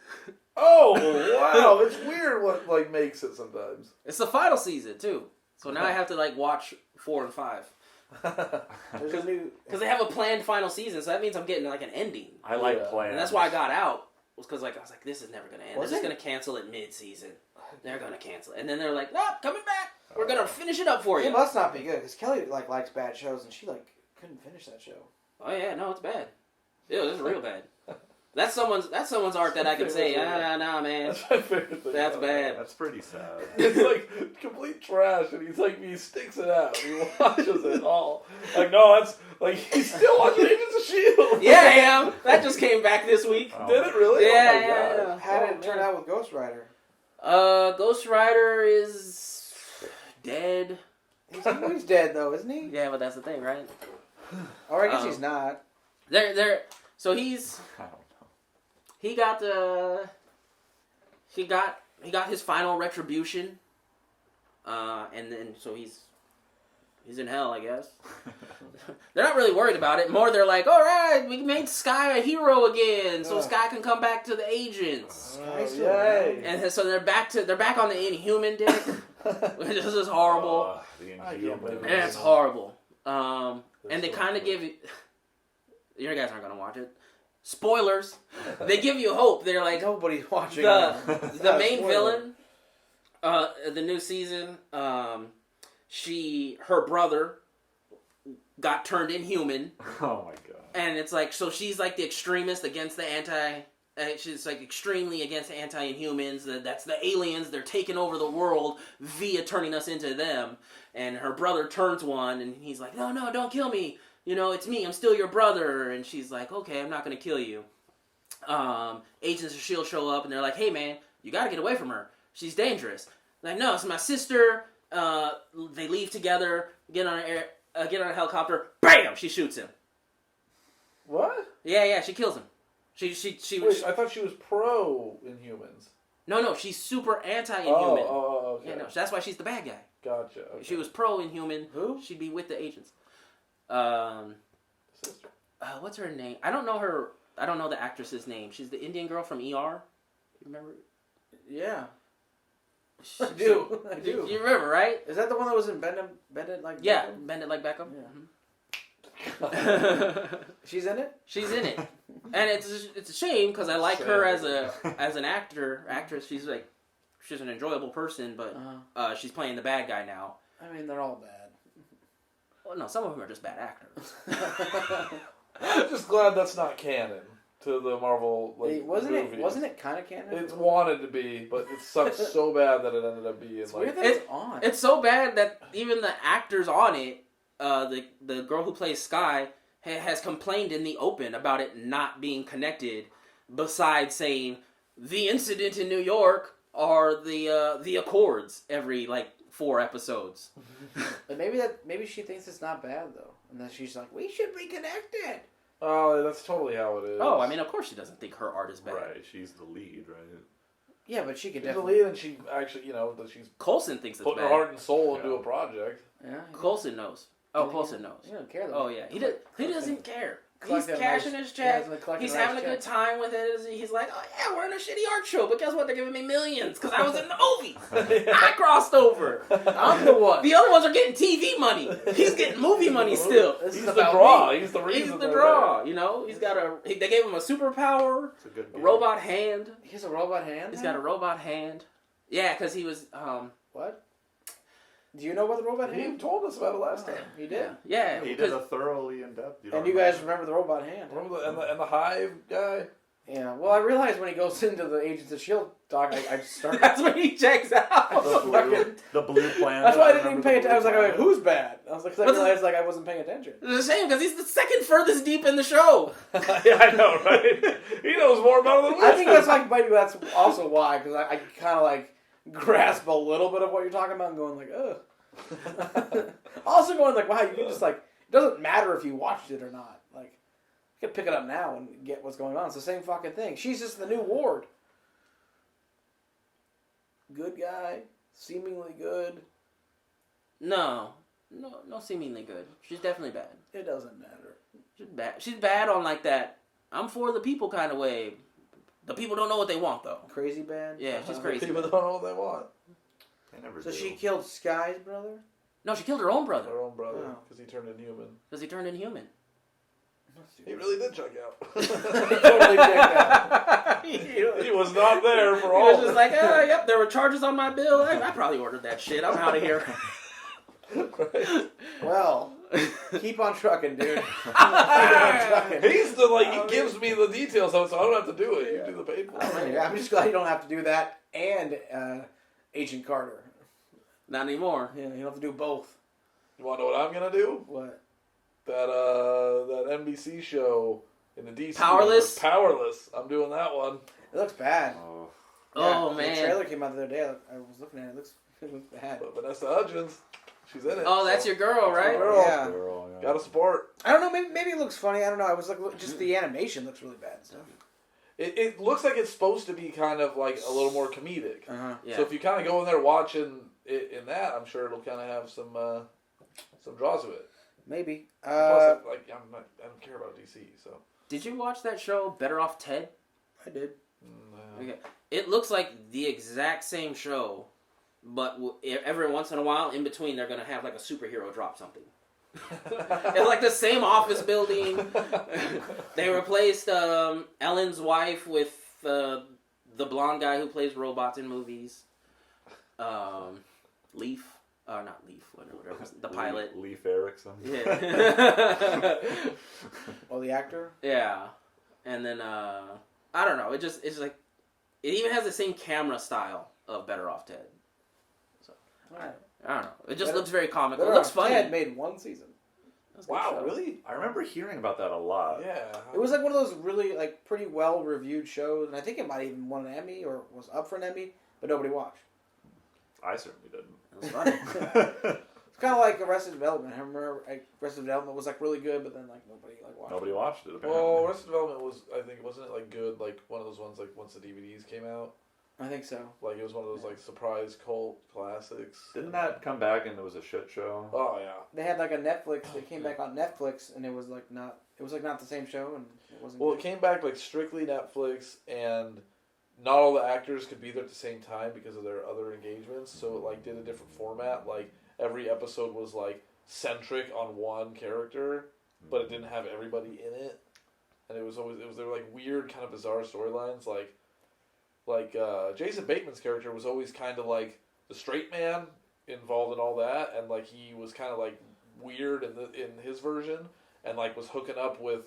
Oh wow, it's weird what like makes it sometimes. It's the final season too. So now I have to like watch 4 and 5 There's a new. because they have a planned final season. So that means I'm getting like an ending, I like Yeah. plans. and that's why I got out. Was because like I was like, this is never gonna end. Was They're just it? gonna cancel it mid-season. They're gonna cancel it, and then they're like, nope, coming back. We're gonna finish it up for It you. must not be good because Kelly like likes bad shows, and she like couldn't finish that show. Oh yeah, no, it's bad. Ew, it's real bad. That's someone's art that I can say, nah, man, That's my favorite thing. that's about it. bad. That's pretty sad. It's like complete trash, and he sticks it out. He watches it all. Like no, that's like he's still watching Agents of Shield. Yeah, I am. That just came back this week. Oh. Did it really? Yeah, Oh my yeah, God. yeah. How did Oh, it turn man. out with Ghost Rider? Ghost Rider is dead. He's dead though, isn't he? Yeah, but that's the thing, right? Or I guess he's not. So he's I don't know. he got his final retribution, and then so he's in hell, I guess. They're not really worried about it. More, they're like, all right, we made Sky a hero again, so Sky can come back to the agents. Sky's still yay. And so they're back on the Inhuman dick. This is horrible. The I can't Inhuman. believe Yeah, it's horrible. And they kind of give you. You guys aren't gonna watch it. Spoilers. They give you hope. They're like Nobody's watching. the main Spoiler. villain. The new season. Her brother got turned inhuman, Oh my god. and it's like so she's like the extremist against the anti. She's like extremely against anti-inhumans. That's the aliens. They're taking over the world via turning us into them. And her brother turns one, and he's like, "No, don't kill me. You know, it's me. I'm still your brother." And she's like, "Okay, I'm not gonna kill you." Agents of S.H.I.E.L.D. show up, and they're like, "Hey, man, you gotta get away from her. She's dangerous." Like, no, it's my sister. They leave together. Get on a helicopter. Bam! She shoots him. What? Yeah, she kills him. She Wait, I thought she was pro Inhumans. No, she's super anti-inhuman. Oh, okay. Yeah, no, that's why she's the bad guy. Gotcha. Okay. She was pro-inhuman. Who? She'd be with the agents. Sister. What's her name? I don't know her. I don't know the actress's name. She's the Indian girl from ER. You remember? Yeah, I do. I do. You remember, right? Is that the one that was in Bend It Like Yeah, Beckham? Bend It Like Beckham. Yeah. Mhm. She's in it? She's in it, and it's a shame because I like her as an actress. She's an enjoyable person, but she's playing the bad guy now. I mean, they're all bad. Well, no, some of them are just bad actors. I'm just glad that's not canon to the Marvel Wasn't movies. it kind of canon? It wanted to be, but it sucked so bad that it ended up being It's like. weird that it's on. It's so bad that even the actors on it, the girl who plays Sky, has complained in the open about it not being connected. Besides saying the incident in New York are the Accords every 4 episodes. But maybe she thinks it's not bad though, and then she's like, we should be connected. Oh, that's totally how it is. Oh, I mean, of course she doesn't think her art is bad. Right, she's the lead, right? Yeah, but she could she's the definitely. lead, and she actually, that she's Colson thinks it's putting bad. her heart and soul into a project. Yeah. Colson knows. Oh, Colson knows. He don't care though. Oh yeah, he doesn't care. He's Collecting cashing nice- his check. yeah, He's having a good time with it. He's like, oh yeah, we're in a shitty art show, but guess what? They're giving me millions because I was in the movie. I crossed over. I'm the one. The other ones are getting TV money. He's getting movie money still. This He's is the about draw. me. He's the reason. He's the they're draw. He's got they gave him a superpower, It's a good a game. robot hand. He has a robot hand. He's got a robot hand. Yeah, because he was. What? Do you know about the robot there. He hand? told us about it last time. He did. Yeah. He did because- a thoroughly in-depth. And you guys remember the robot hand? Remember and the Hive guy? Yeah. Well, I realized when he goes into the Agents of Shield talk, I just started. That's when he checks out. The blue planet. That's why I didn't even remember pay the attention. I was like, blue wait, who's bad? I was like, 'cause I What's realized I wasn't paying attention. It's a shame because he's the second furthest deep in the show. Yeah, I know, right? He knows more about it than we I think do. that's like maybe that's also why, because I kind of like grasp a little bit of what you're talking about and going like, ugh. Also going like, wow, you can just like, it doesn't matter if you watched it or not. Like, you can pick it up now and get what's going on. It's the same fucking thing. She's just the new Ward. Good guy, seemingly good. No, seemingly good. She's definitely bad. It doesn't matter. She's bad. She's bad on like that. I'm for the people kind of way. The people don't know what they want though. Crazy bad. Yeah, she's crazy. People don't know what they want. They never So do. she killed Sky's brother. No, she killed her own brother Their own brother, Oh. because he turned inhuman. because he turned inhuman. He really did check out. Totally checked out. He was not there for He all was of just it. like, yep, there were charges on my bill. I probably ordered that shit. I'm out of here. Well, keep on trucking, dude. Keep on trucking. He's he gives me the details of it, so I don't have to do it. You do the paperwork. Yeah, I'm just glad you don't have to do that and Agent Carter. Not anymore. Yeah, you don't have to do both. You want to know what I'm gonna do? What? That NBC show in the DC. Powerless? universe. Powerless. I'm doing that one. It looks bad. Oh. Oh, The man. trailer came out the other day. I was looking at it. It looks bad. But Vanessa Hudgens, she's in it. Oh, that's your girl, right? Girl. Yeah. Girl, yeah. Gotta support. I don't know. Maybe it looks funny. I don't know. I was like, just the animation looks really bad and stuff. It looks like it's supposed to be kind of like a little more comedic. Yeah. So if you kind of go in there watching it in that, I'm sure it'll kind of have some draws to it. Maybe. Plus, I don't care about DC, so. Did you watch that show, Better Off Ted? I did. Okay. It looks like the exact same show, but every once in a while, in between, they're going to have like a superhero drop something. It's like the same office building. They replaced Ellen's wife with the blonde guy who plays robots in movies. Leaf. Not Leaf. Whatever. The pilot. Leif Erikson. Yeah. Oh, the actor? Yeah. And then, I don't know. It's like, it even has the same camera style of Better Off Ted. So, Alright. I don't know. It just Better- looks very comical. Better It looks Off funny. Ted made one season. That's a good Wow, show. really? I remember hearing about that a lot. Yeah. It was like one of those really like pretty well reviewed shows, and I think it might even won an Emmy or was up for an Emmy, but nobody watched. I certainly didn't. It was funny. It's kind of like Arrested Development. I remember Arrested Development was like really good, but then like nobody like watched. Nobody it. watched it, apparently. Well, Arrested Development was, I think, wasn't it like good? Like one of those ones, like once the DVDs came out, I think so. like it was one of those like surprise cult classics. Didn't that come back and it was a shit show? Oh yeah. They had like a Netflix. They came back on Netflix, and it was like not. It was like not the same show, and it wasn't. Well, it good. came back like strictly Netflix, and not all the actors could be there at the same time because of their other engagements. So it like did a different format. Like every episode was like centric on one character, but it didn't have everybody in it. And it was they were like weird, kind of bizarre storylines. Like Jason Bateman's character was always kind of like the straight man involved in all that, and like he was kind of like weird in his version, and like was hooking up with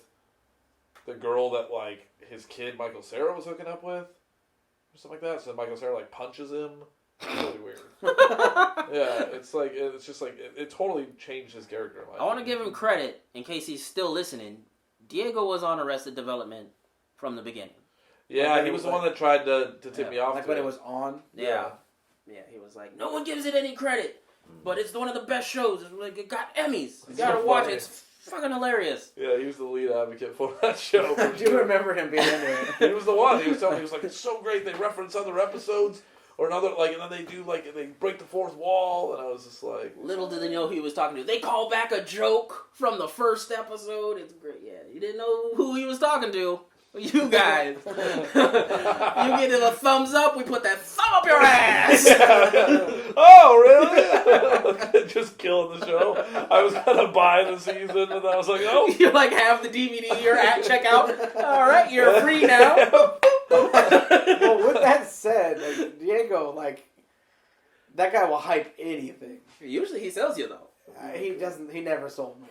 the girl that like his kid Michael Cera was hooking up with, or something like that. So Michael Cera like punches him. It's really weird. Yeah, it's just like it totally changed his character. I want to give him credit in case he's still listening. Diego was on Arrested Development from the beginning. Yeah, he was the one that tried to tip me off. Like to when it it was on. Yeah. Yeah, he was like, no one gives it any credit, but it's one of the best shows. It's like, it got Emmys. You gotta watch it. It's fucking hilarious. Yeah, he was the lead advocate for that show. I do remember him being into it. He was the one. He was telling me, he was like, it's so great. They reference other episodes or another, like, and then they do, like, they break the fourth wall, and I was just like... Little did they know who he was talking to. They call back a joke from the first episode. It's great. Yeah, you didn't know who he was talking to. You guys. You get a thumbs up, we put that thumb up your ass. Oh, really? Just killing the show. I was going to buy the season, and I was like, oh. You like have the DVD, you're at checkout. All right, you're free now. Well, with that said, like, Diego, like, that guy will hype anything. Usually he sells you, though. He doesn't. He never sold me.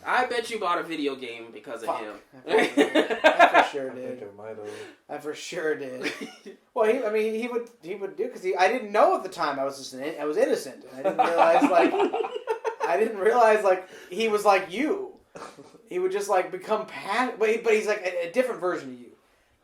I bet you bought a video game because of him. I for sure I did. think I might have. I for sure did. Well, he would do because I didn't know at the time. I was just I was innocent. And I didn't realize like he was like you. He would just like become passionate, but he's like a different version of you.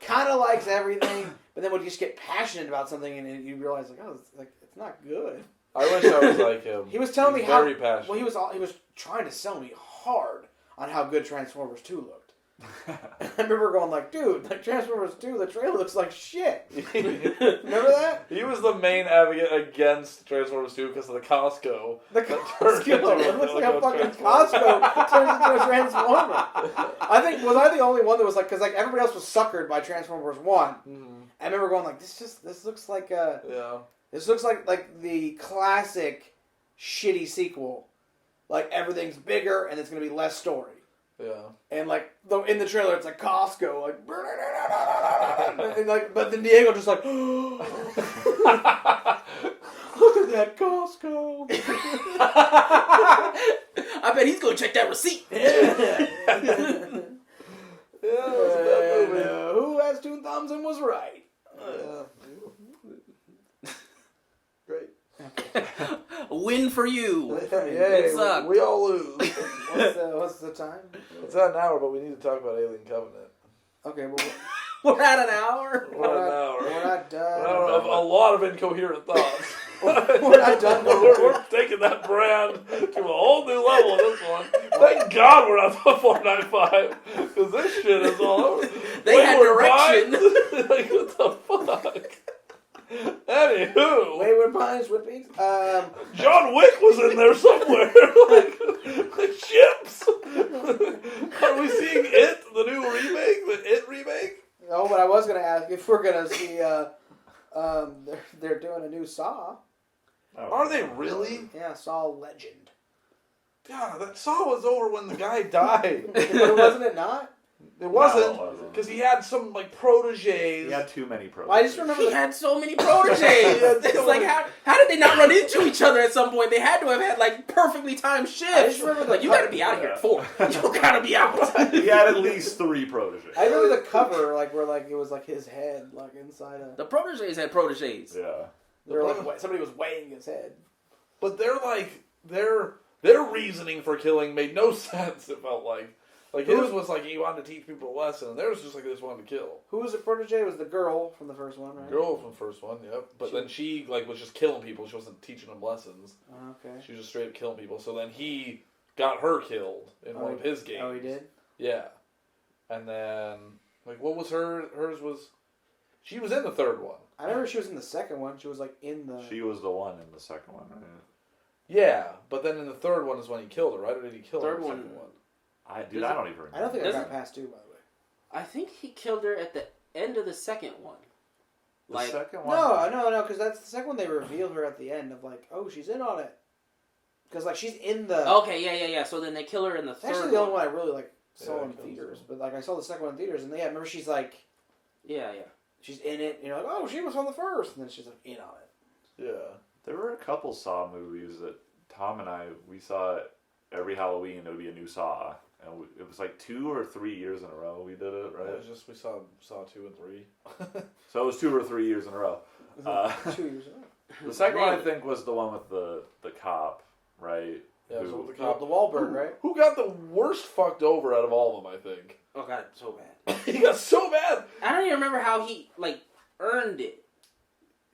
Kind of likes everything, but then would just get passionate about something, and you realize like, oh, it's not good. I wish I was like him. He was telling me very how passionate. well he was trying to sell me hard on how good Transformers 2 looked. I remember going like, dude, like Transformers 2, the trailer looks like shit. Remember that? He was the main advocate against Transformers 2 because of the Costco. The Costco. It looks like a fucking Costco turns into a Transformer. Was I the only one that was like, because like everybody else was suckered by Transformers 1. Mm-hmm. I remember going like, this looks like this looks like the classic shitty sequel. Like everything's bigger and it's gonna be less story. Yeah. And like in the trailer, it's like Costco, like, and like, but then Diego just like, look at that Costco. I bet he's gonna check that receipt. Who has two thumbs and was right? Great. A win for you. Yay, It sucked. We all lose. What's the time? It's at an hour, but we need to talk about Alien Covenant. Okay, well, We're at an hour. We're at an hour. we're not done. A lot of incoherent thoughts. We're not done. We're taking that brand to a whole new level with this one. Thank God we're not the 495, because this shit is all over. They had direction. Like, what the fuck? Anywho, Wayward Pines, Whippings. John Wick was in there somewhere. like ships. Are we seeing It, the new remake, the It remake? No, but I was gonna ask if we're gonna see. They're doing a new Saw. Oh. Are they really? Yeah, Saw Legend. God, that Saw was over when the guy died. But wasn't it not? It wasn't, No, it wasn't. because he had some like proteges. He had too many pros. I just remember He had so many proteges. It's like how did they not run into each other at some point? They had to have had like perfectly timed shifts. I just remember like you gotta be out of here at 4. You gotta be out. He had at least 3 proteges. I remember the cover, like where like it was like his head, like inside a. The proteges had proteges. Yeah. They were like somebody was weighing his head. But they're like their reasoning for killing made no sense. It felt like his was like he wanted to teach people a lesson, and theirs was just like they just wanted to kill. Who was the protege? It was the girl from the first one, right? Girl from the first one, yep. But then she like was just killing people. She wasn't teaching them lessons. Oh, okay. She was just straight up killing people. So then he got her killed in one of his games. Oh, he did? Yeah. And then like what was hers was she was in the third one. I remember she was in the second one. She was like in the. She was the one in the second one, right? Yeah, but then in the third one is when he killed her, right? Or did he kill her in the second one? I don't even remember. I don't think I got past 2, by the way. I think he killed her at the end of the second one. The second one? No, because that's the second one. They reveal her at the end of like, oh, she's in on it. Because like she's in the. Okay, yeah. So then they kill her in the third. Actually, the only one I really like saw Yeah, in theaters, but like I saw the second one in theaters, and remember she's like, Yeah. she's in it. And you're like, oh, she was on the first, and then she's like in on it. Yeah. There were a couple Saw movies that Tom and we saw every Halloween. There would be a new Saw. And it was like 2 or 3 years in a row we did it, right? It was just we saw 2 and 3. So it was 2 or 3 years in a row. 2 years ago. The second one I think was the one with the cop, right? Yeah, Who- so with the The cop. Wahlberg, right? Who got the worst fucked over out of all of them? I think Oh god, so bad. he got so bad. I don't even remember how he like earned it.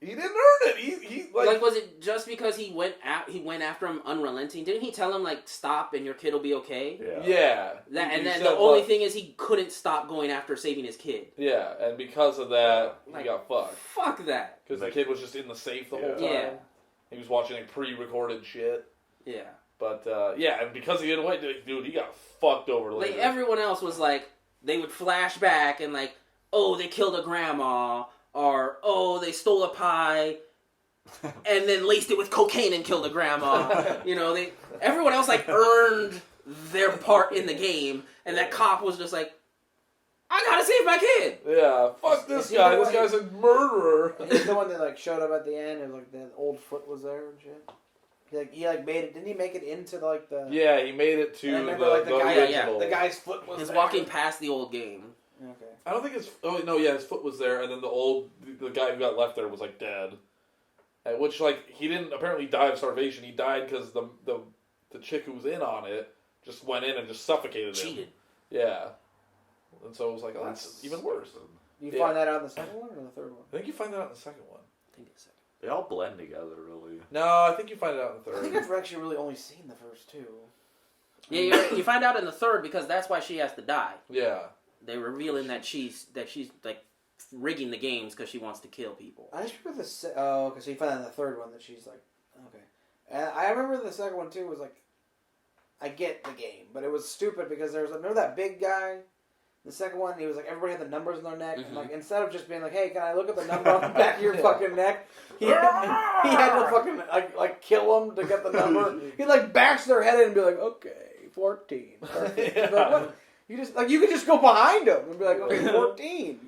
He didn't earn it. He like was it just because he went after him unrelenting? Didn't he tell him like stop and your kid will be okay? Yeah. And then the only thing is he couldn't stop going after saving his kid. Yeah, and because of that, he got fucked. Fuck that. Because the kid was just in the safe the whole time. Yeah. He was watching like pre-recorded shit. Yeah. But and because he didn't wait, dude, he got fucked over later. Like everyone else was like, they would flash back and like, oh, they killed a grandma. Or, oh, they stole a pie and then laced it with cocaine and killed a grandma. Everyone else, like, earned their part in the game. And that cop was just like, I gotta save my kid. Yeah, fuck this guy. This guy's a murderer. He's the one that, like, showed up at the end and, like, the old foot was there and shit. He made it. Didn't he make it into, like, the... Yeah, he made it to the original. The guy's foot was He's there. walking past the old game. Okay. I don't think his... Oh, no, yeah, his foot was there, and then the guy who got left there was, like, dead. Which, like, he didn't apparently die of starvation. He died because the chick who was in on it just went in and just suffocated him. Cheated. Yeah. And so it was like, oh, that's even worse. You find that out in the second one or the third one? I think you find that out in the second one. I think it's second. They all blend together, really. No, I think you find it out in the I third. think I've actually really only seen the first two. Yeah, you find out in the third because that's why she has to die. Yeah. They're revealing that she's like rigging the games because she wants to kill people. I just remember because you find out in the third one that she's like, okay. And I remember the second one too was like, I get the game, but it was stupid because remember that big guy? The second one, he was like, everybody had the numbers on their neck. Mm-hmm. And like, instead of just being like, hey, can I look at the number on the back of your fucking neck? He had to fucking, like kill them to get the number. He'd, like, bash their head in and be like, okay, 14. Yeah. Like, what? You could just go behind him and be like, okay, 14.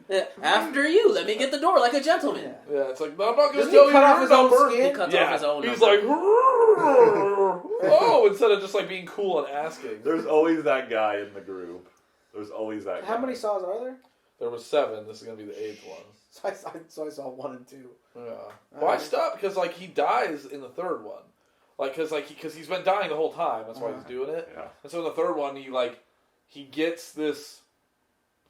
After you, let me get the door like a gentleman. Yeah, it's like, I'm not going to Doesn't tell he you cut off your his own number. skin? He cuts off his own He's number. like, oh, instead of just like being cool and asking. There's always that guy in the group. There's always that guy. How many saws are there? There was 7. This is going to be the 8th one. So I saw 1 and 2. Yeah. Well, I stopped because like he dies in the third one, like because he's been dying the whole time. That's why he's doing it. Yeah. And so in the third one, he gets this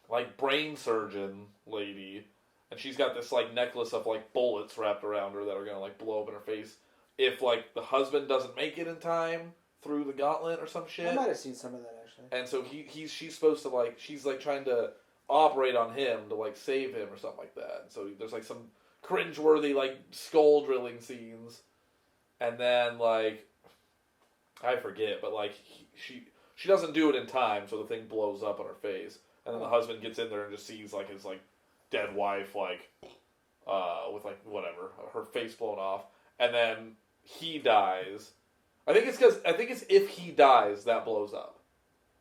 like brain surgeon lady, and she's got this like necklace of like bullets wrapped around her that are gonna like blow up in her face if like the husband doesn't make it in time through the gauntlet or some shit. I might have seen some of that actually. And so she's supposed to like she's like trying to operate on him to like save him or something like that. And so there's like some cringeworthy like skull drilling scenes, and then like I forget, but like she doesn't do it in time, so the thing blows up on her face, and then the husband gets in there and just sees like his like dead wife like with like whatever her face blown off, and then he dies. I think it's if he dies that blows up,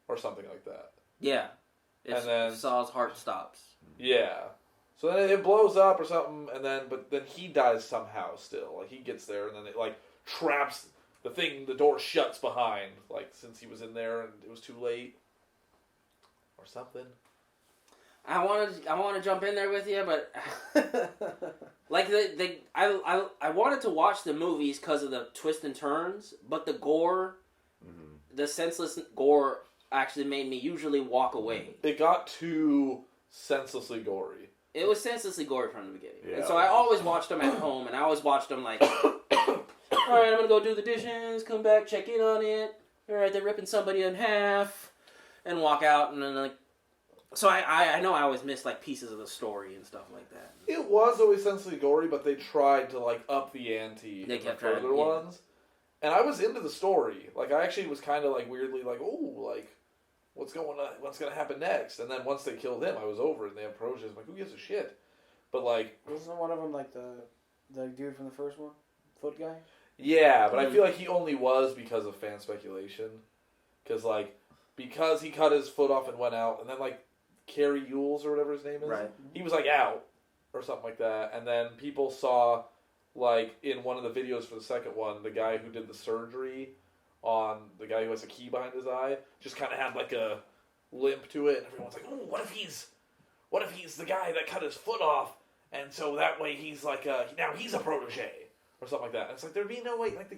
or something like that. Yeah. And then Saw's heart stops. Yeah. So then it blows up or something, but then he dies somehow still. Like he gets there and then it like traps the thing, the door shuts behind, like since he was in there and it was too late. Or something. I want to jump in there with you, but like I wanted to watch the movies because of the twists and turns, but the gore, the senseless gore actually made me usually walk away. It got too senselessly gory. It was senselessly gory from the beginning. Yeah. And so I always watched them at home, and I always watched them like, alright, I'm going to go do the dishes, come back, check in on it. Alright, they're ripping somebody in half, and walk out, and then like... So I know I always miss like pieces of the story and stuff like that. It was always senselessly gory, but they tried to like up the ante They in kept the further trying, yeah. ones. And I was into the story. Like I actually was kind of like weirdly like, oh, like what's gonna happen next? And then once they killed him, I was over it. And they approached us. I'm like, who gives a shit? But like, wasn't one of them like the dude from the first one, foot guy? Yeah, but I feel like he only was because of fan speculation. Because he cut his foot off and went out, and then like Carrie Yules or whatever his name is, Right. he was like out or something like that. And then people saw like in one of the videos for the second one, the guy who did the surgery on the guy who has a key behind his eye just kind of had like a limp to it, and everyone's like, "Oh, what if he's the guy that cut his foot off, and so that way he's like now he's a protege or something like that." And it's like there'd be no way. Like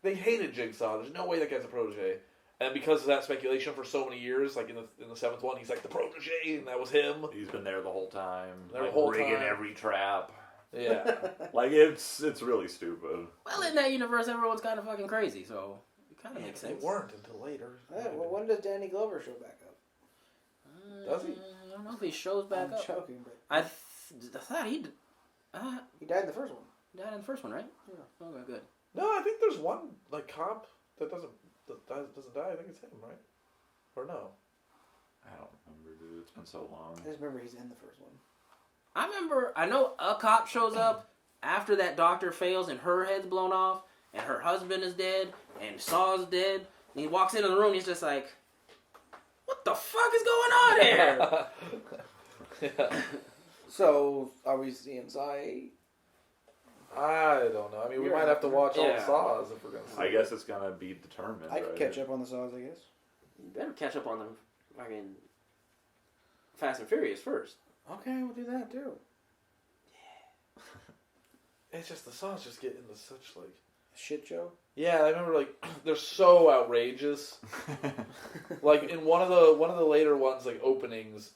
they hated Jigsaw. There's no way that guy's a protege. And because of that speculation for so many years, like in the seventh one, he's like the protege, and that was him. He's been there the whole time, There like the whole rigging time. every trap. Yeah. Like it's really stupid. Well, in that universe, everyone's kind of fucking crazy, so it kind of makes sense. They weren't until later. Yeah, well, when does Danny Glover show back up? Does he? I don't know if he shows back I'm up. joking, but I thought he he died in the first one. died in the first one, right? Yeah. Okay, good. No, I think there's one like cop that doesn't die. I think it's him, right? Or no? I don't remember, dude. It's been so long. I just remember he's in the first one. I know a cop shows up after that doctor fails and her head's blown off and her husband is dead and Saw's dead. And he walks into the room and he's just like, what the fuck is going on here? Yeah. So, are we seeing Saw 8? I don't know. I mean, we You're might have to watch all the yeah. Saws if we're gonna see I guess it's gonna be determined. I could right? catch up on the Saws, I guess. You better catch up on the fucking Fast and Furious first. Okay, we'll do that too. It's just the Saws just get into such like. Shit show. Yeah, I remember like they're so outrageous. Like in one of the later ones, like openings,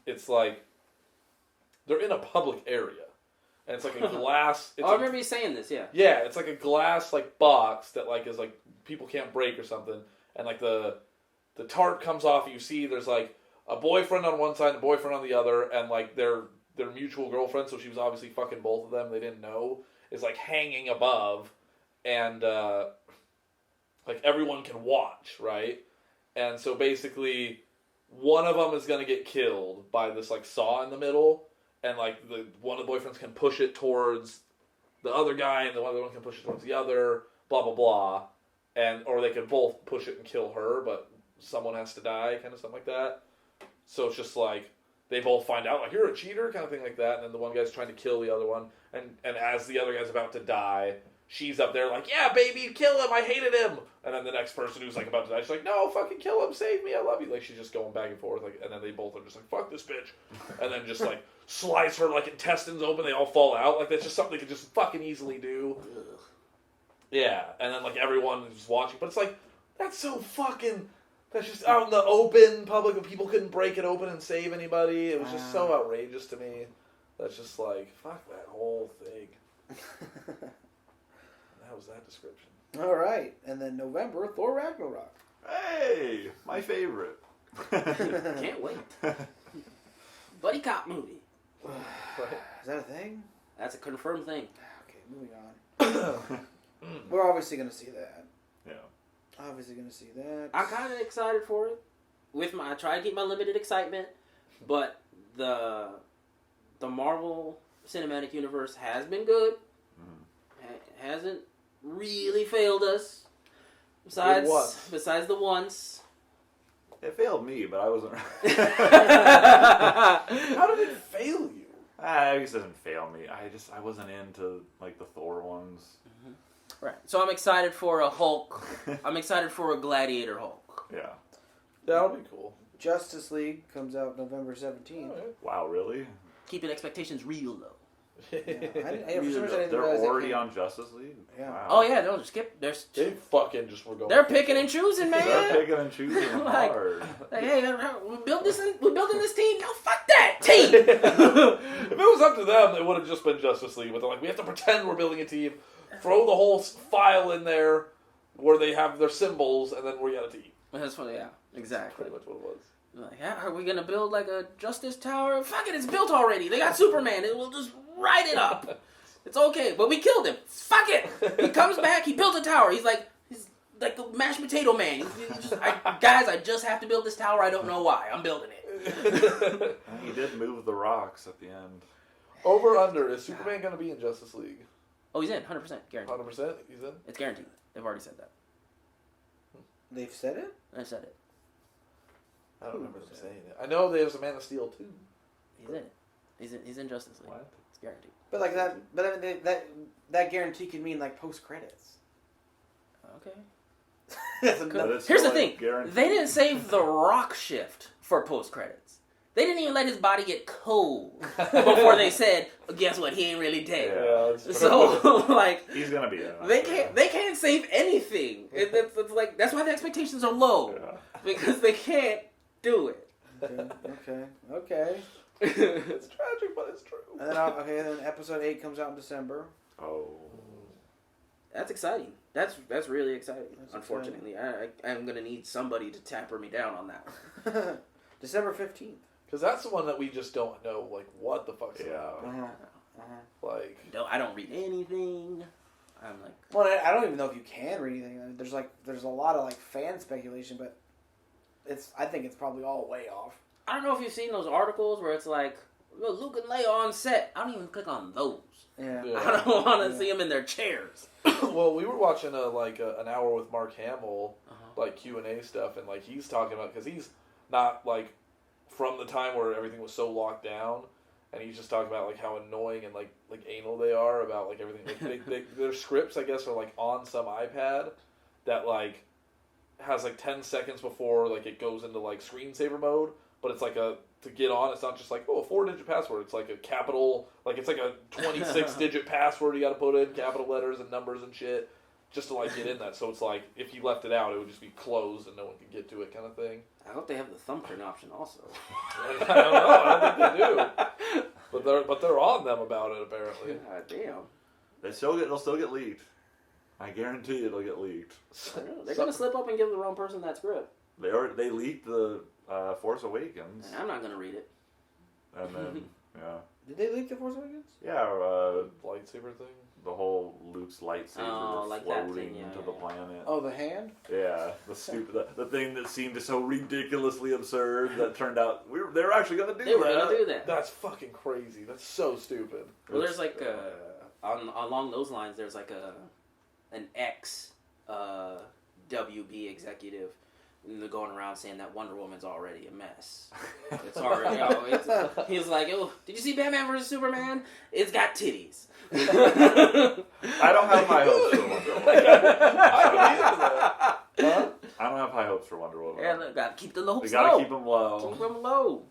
it's like they're in a public area, and it's like a glass. It's I remember you saying this, yeah. Yeah, it's like a glass like box that like is like people can't break or something, and like the tarp comes off. You see, there's like a boyfriend on one side, and a boyfriend on the other, and like their mutual girlfriend. So she was obviously fucking both of them. They didn't know. Is like hanging above, and like everyone can watch, right? And so basically, one of them is gonna get killed by this like saw in the middle, and like one of the boyfriends can push it towards the other guy, and the other one can push it towards the other, blah blah blah, and or they can both push it and kill her, but someone has to die, kind of something like that. So it's just like they both find out like you're a cheater, kind of thing like that, and then the one guy's trying to kill the other one, and as the other guy's about to die, she's up there like, yeah, baby, kill him, I hated him. And then the next person who's like about to die, she's like, no, fucking kill him, save me, I love you. Like she's just going back and forth, like, and then they both are just like, fuck this bitch, and then just like slice her like intestines open, they all fall out. Like that's just something they could just fucking easily do. Ugh. Yeah, and then like everyone is watching, but it's like that's so fucking. That's just out in the open public, and people couldn't break it open and save anybody. It was just so outrageous to me. That's just like fuck that whole thing. That was that description. All right, and then November, Thor Ragnarok. Hey, my favorite. Can't wait. Buddy cop movie. Right? Is that a thing? That's a confirmed thing. Okay, moving on. We're obviously going to see that. Yeah. Obviously going to see that. I'm kind of excited for it. I try to keep my limited excitement, but the Marvel Cinematic Universe has been good. Hasn't really failed us. Besides the once. It failed me, but I wasn't. How did it fail you? I guess it doesn't fail me. I wasn't into like the Thor ones. Right. So I'm excited for a Hulk. I'm excited for a Gladiator Hulk. Yeah. That'll be cool. Justice League comes out November 17th. Wow, really? Keeping expectations real low. Yeah, for some reason, I didn't They're realize already they on Justice League. Yeah. Wow. Oh yeah, no, skip. They fucking just were going. They're picking and choosing, man. They're picking and choosing Like- hard. Like, hey, we're building this team. No, fuck that team. If it was up to them, it would have just been Justice League. But they're like, we have to pretend we're building a team. Throw the whole file in there where they have their symbols, and then we got a team. That's funny. Yeah, exactly. Pretty much what it was. Like, yeah, are we gonna build like a Justice Tower? Fuck it, it's built already. They got Superman. We'll just write it up. It's okay, but we killed him. Fuck it. He comes back. He built a tower. He's like the mashed potato man. Guys, I just have to build this tower. I don't know why. I'm building it. He did move the rocks at the end. Over under, is Superman going to be in Justice League? Oh, he's in. 100% guaranteed. 100%? He's in? It's guaranteed. They've already said that. They've said it? I said it. I don't remember them saying it. I know there's a Man of Steel too. He's in it. He's in Justice League. What? It's guaranteed. But like that, but that guarantee could mean like post credits. Okay. That's Could- another. it's Here's the still, like, thing. guaranteed. They didn't save the rock shift for post credits. They didn't even let his body get cold before they said, guess what? He ain't really dead. Yeah, that's So like He's gonna be in. they can't save anything. It's like that's why the expectations are low Yeah. because they can't do it. Okay. It's tragic, but it's true. And then then episode 8 comes out in December. Oh. That's exciting. That's really exciting. Unfortunately, I'm gonna need somebody to tapper me down on that one. December 15th. Because that's the one that we just don't know, like, what the fuck's about. Like, I don't read anything. I'm like, well, I don't even know if you can read anything. There's a lot of like fan speculation, but I think it's probably all way off. I don't know if you've seen those articles where it's like, Luke and Leia on set. I don't even click on those. Yeah. I don't want to see them in their chairs. Well, we were watching an hour with Mark Hamill, like Q&A stuff, and like he's talking about, because he's not like from the time where everything was so locked down, and he's just talking about like how annoying and like anal they are about like everything. Like, their scripts, I guess, are like on some iPad that like has like 10 seconds before like it goes into like screensaver mode, but it's like to get on, it's not just like, a 4-digit password. It's like a capital, like it's like a 26-digit password you got to put in, capital letters and numbers and shit, just to like get in that. So it's like if you left it out, it would just be closed and no one could get to it, kind of thing. I hope they have the thumbprint option also. I don't know. I don't think they do. But they're on them about it apparently. God damn. They'll still get leaked. I guarantee it'll get leaked. They're gonna slip up and give the wrong person that script. They leaked the Force Awakens. And I'm not gonna read it. And then Did they leak the Force Awakens? yeah, Lightsaber thing. the whole Luke's lightsaber like that floating thing, to the planet. Oh, the hand? Yeah, the thing that seemed so ridiculously absurd that turned out they were actually going to do They were gonna do that. That's fucking crazy. That's so stupid. Well, there's like along those lines. There's like an ex WB executive. And they're going around saying that Wonder Woman's already a mess. It's already. He's like, oh, did you see Batman vs Superman? It's got titties. I don't have high hopes for Wonder Woman. I don't have high hopes for Wonder Woman. Yeah, gotta keep the hopes We gotta low. keep them low. Keep them low.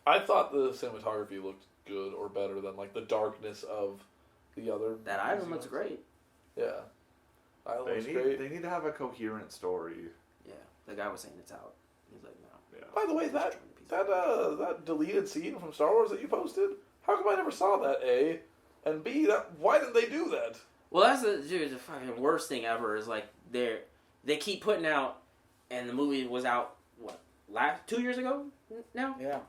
I thought the cinematography looked good or better than like the darkness of the other. That island looks great. Yeah, island looks great. They need to have a coherent story. Yeah, the guy was saying it's out. He's like, no. Yeah. By the way, that deleted scene from Star Wars that you posted, how come I never saw that? A, and B, why didn't they do that? Well, that's the fucking worst thing ever. Is like they keep putting out, and the movie was out 2 years ago now. Yeah.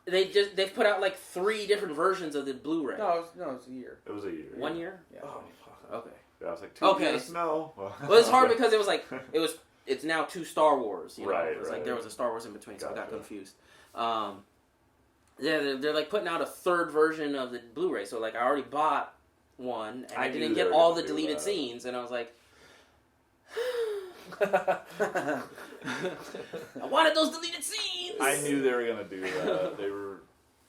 They've put out like 3 different versions of the Blu-ray. No, it's a year. It was a year. 1 year. Yeah. Oh, fuck. Okay. Yeah, I was like, 2 Okay. years? No. Well, it's hard because it's now 2 Star Wars. You know? Right, It's like there was a Star Wars in between, so I got Gotcha. confused. They're like putting out a 3rd version of the Blu-ray. So like I already bought one, and I knew didn't they get were all gonna the do deleted that. scenes, and I was like, I wanted those deleted scenes. I knew they were going to do that.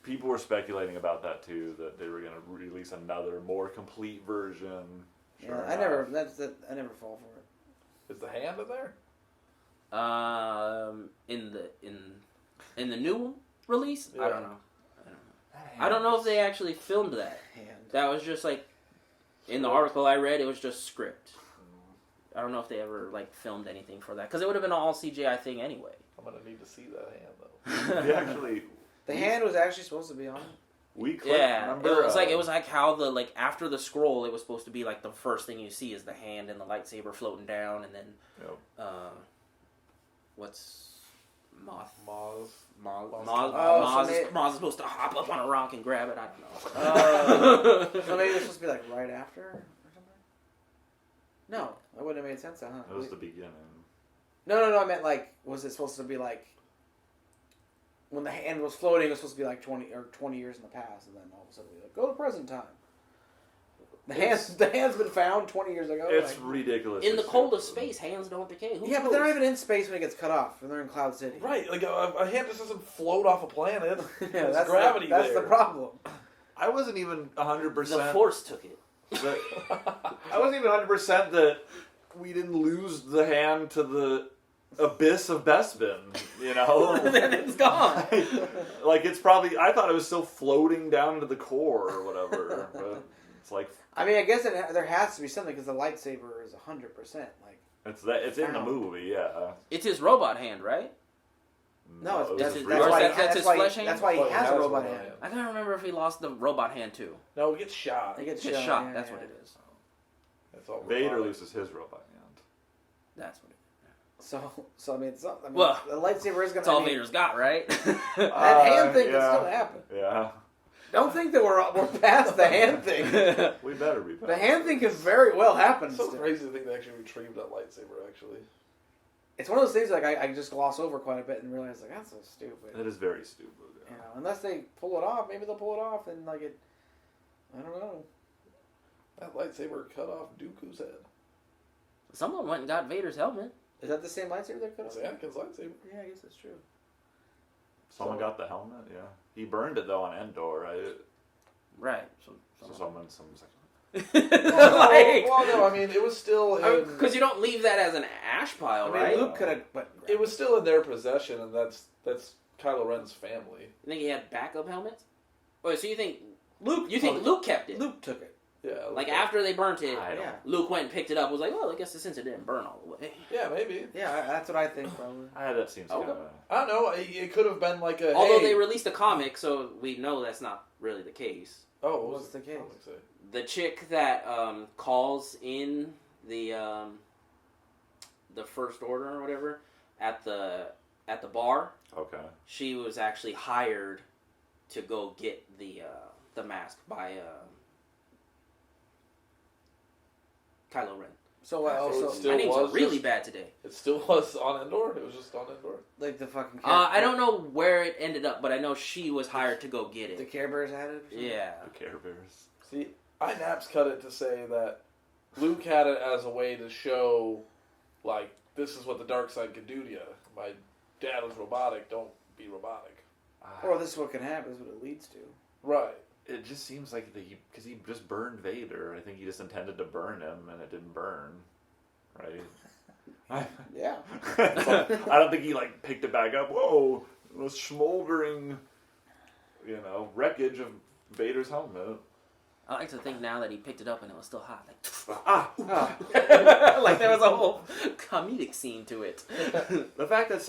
People were speculating about that too, that they were going to release another, more complete version. Sure I never fall for it. Is the hand in there? In the new release, Yeah. I don't know. I don't know if they actually filmed that. Hand. That was just like in the article I read. It was just script. I don't know if they ever like filmed anything for that because it would have been an all CGI thing anyway. I'm gonna need to see that hand though. They actually... The hand was actually supposed to be on. We clicked, Yeah, remember, it was like how the after the scroll, it was supposed to be like the first thing you see is the hand and the lightsaber floating down, and then Yep. what's Moth? Maz. Maz is supposed to hop up on a rock and grab it. I don't know. So maybe it was supposed to be like right after or something? No, that wouldn't have made sense, huh? It was the beginning. No, I meant like, was it supposed to be like, when the hand was floating, it was supposed to be like 20 years in the past, and then all of a sudden we like, go to present time. The hand's been found 20 years ago. It's like, ridiculous. In the cold of space, hands don't decay. Who yeah, but knows? they're not even in space when it gets cut off, and they're in Cloud City. Right, like a hand just doesn't float off a planet. Yeah, There's that's gravity That's there. the problem. I wasn't even 100%. The Force took it. I wasn't even 100% that we didn't lose the hand to the abyss of Bespin, you know? Then it's gone. Like, it's probably... I thought it was still floating down to the core or whatever, but it's like... I mean, I guess there has to be something, because the lightsaber is 100%. Like, It's in the movie, yeah. It's his robot hand, right? No, it was that's his his- real or why that's that's his why flesh hand? that's why he Oh, has a robot hand. I can't remember if he lost the robot hand too. No, he gets shot. He gets It's shot. shot. That's what it is. That's all. Vader robotic. loses his robot hand. That's what it is. So I mean, Well, the lightsaber is gonna. That's all I mean, Vader's got, right? That hand thing can still happen. Yeah. Don't think that we're past the hand thing. We better be. The hand thing can very well happen. It's so still. crazy to think they actually retrieved that lightsaber. Actually, It's one of those things like I just gloss over quite a bit and realize like that's so stupid. That is very stupid. You know, unless they pull it off, maybe they'll pull it off and like it. I don't know. that lightsaber cut off Dooku's head. Someone went and got Vader's helmet. Is that the same lightsaber they cut It's off? Anakin's lightsaber. Yeah, I guess that's true. Someone got the helmet. Yeah. He burned it though on Endor, right? Right. So Someone's like, Well, no, I mean it was still in, because you don't leave that as an ash pile, I mean, right? Luke could have, but it was still in their possession, and that's Kylo Ren's family. You think he had backup helmets? Wait, so you think Luke. you think Luke kept it? Luke took it. Yeah, Like after they burnt it, I don't. Yeah. Luke went and picked it up. Was like, well, I guess since it didn't burn all the way. Yeah, maybe. Yeah, that's what I think. Probably. That seems Okay. kind of. I don't know. It could have been like a. Although hey, they released a comic, so we know that's not really the case. Oh, what What's was the case? comic say? The chick that calls in the First Order or whatever at the bar, Okay. she was actually hired to go get the mask by Kylo Ren. So So also it's still- My names are was really just- bad today. It still was on Endor. It was just on Endor. like the fucking. I don't know where it ended up, but I know she was hired to go get The it. Care Bears had it. Or something? Yeah. The Care Bears. See, Naps cut it to say that Luke had it as a way to show, like, this is what the dark side can do to you. My dad was robotic. Don't be robotic. Or this is what can happen. This is what it leads to. Right. It just seems like because he just burned Vader. I think he just intended to burn him, and it didn't burn, right? Yeah. I don't think he like picked it back up. Whoa, it was smoldering, wreckage of Vader's helmet. I like to think now that he picked it up and it was still hot. Like, Oh. like there was a whole comedic scene to it. The fact that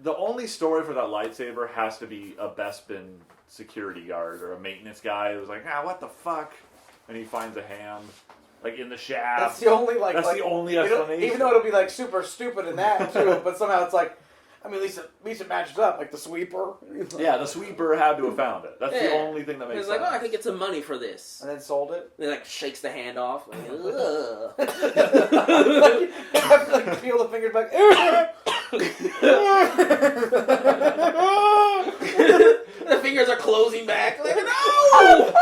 the only story for that lightsaber has to be a Bespin security guard or a maintenance guy who's like, what the fuck? And he finds a hand, like in the shaft. That's the only like. That's like, the only you know, explanation. even though it'll be like super stupid in that too, but somehow it's like, I mean, at least it matches up, like the sweeper. Yeah, the sweeper had to have found it. That's the Yeah. only thing that makes He's sense. like, I could get some money for this. And then sold it. And he like shakes the hand off. Like, ugh. like peel the fingers back. The fingers are closing back. Like, no!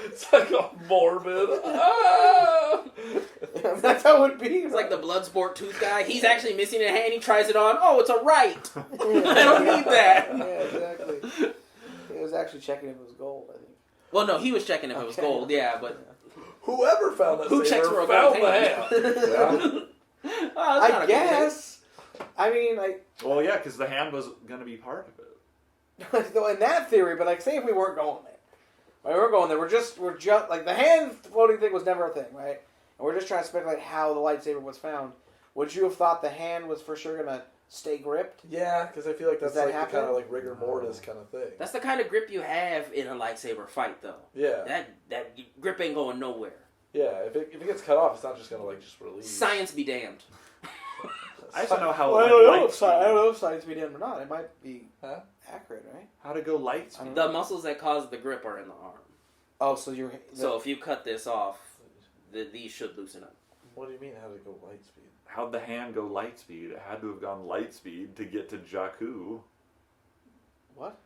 It's like all morbid. Ah! That's how it would be. It's like the Bloodsport tooth guy. He's actually missing a hand. He tries it on. Oh, it's a right. I don't need that. Yeah, exactly. He was actually checking if it was gold, I think. Well, no, he was checking if it was gold. Yeah, but Whoever found that Who checks saber for a found gold the hand? hand. oh, that's not I a guess. I mean, like, Well, yeah, because the hand was going to be part of it. though in that theory, but like, say if we weren't going there. When we were going there, we're just like the hand floating thing was never a thing, right? And we're just trying to speculate how the lightsaber was found. Would you have thought the hand was for sure gonna stay gripped? Yeah, because I feel like that's Does that like the happen? kind of like rigor mortis kind of thing. That's the kind of grip you have in a lightsaber fight, though. Yeah, That grip ain't going nowhere. yeah. If it gets cut off, it's not just gonna like just release. Science be damned. I just don't know how Well, I it don't went know light if I don't speed. know if science be damned or not. It might be Huh? accurate, right? How to go light speed. The muscles that cause the grip are in the arm. Oh, so you're So if you cut this off, these should loosen up. What do you mean? How to go light speed? How'd the hand go light speed? It had to have gone light speed to get to Jakku. what?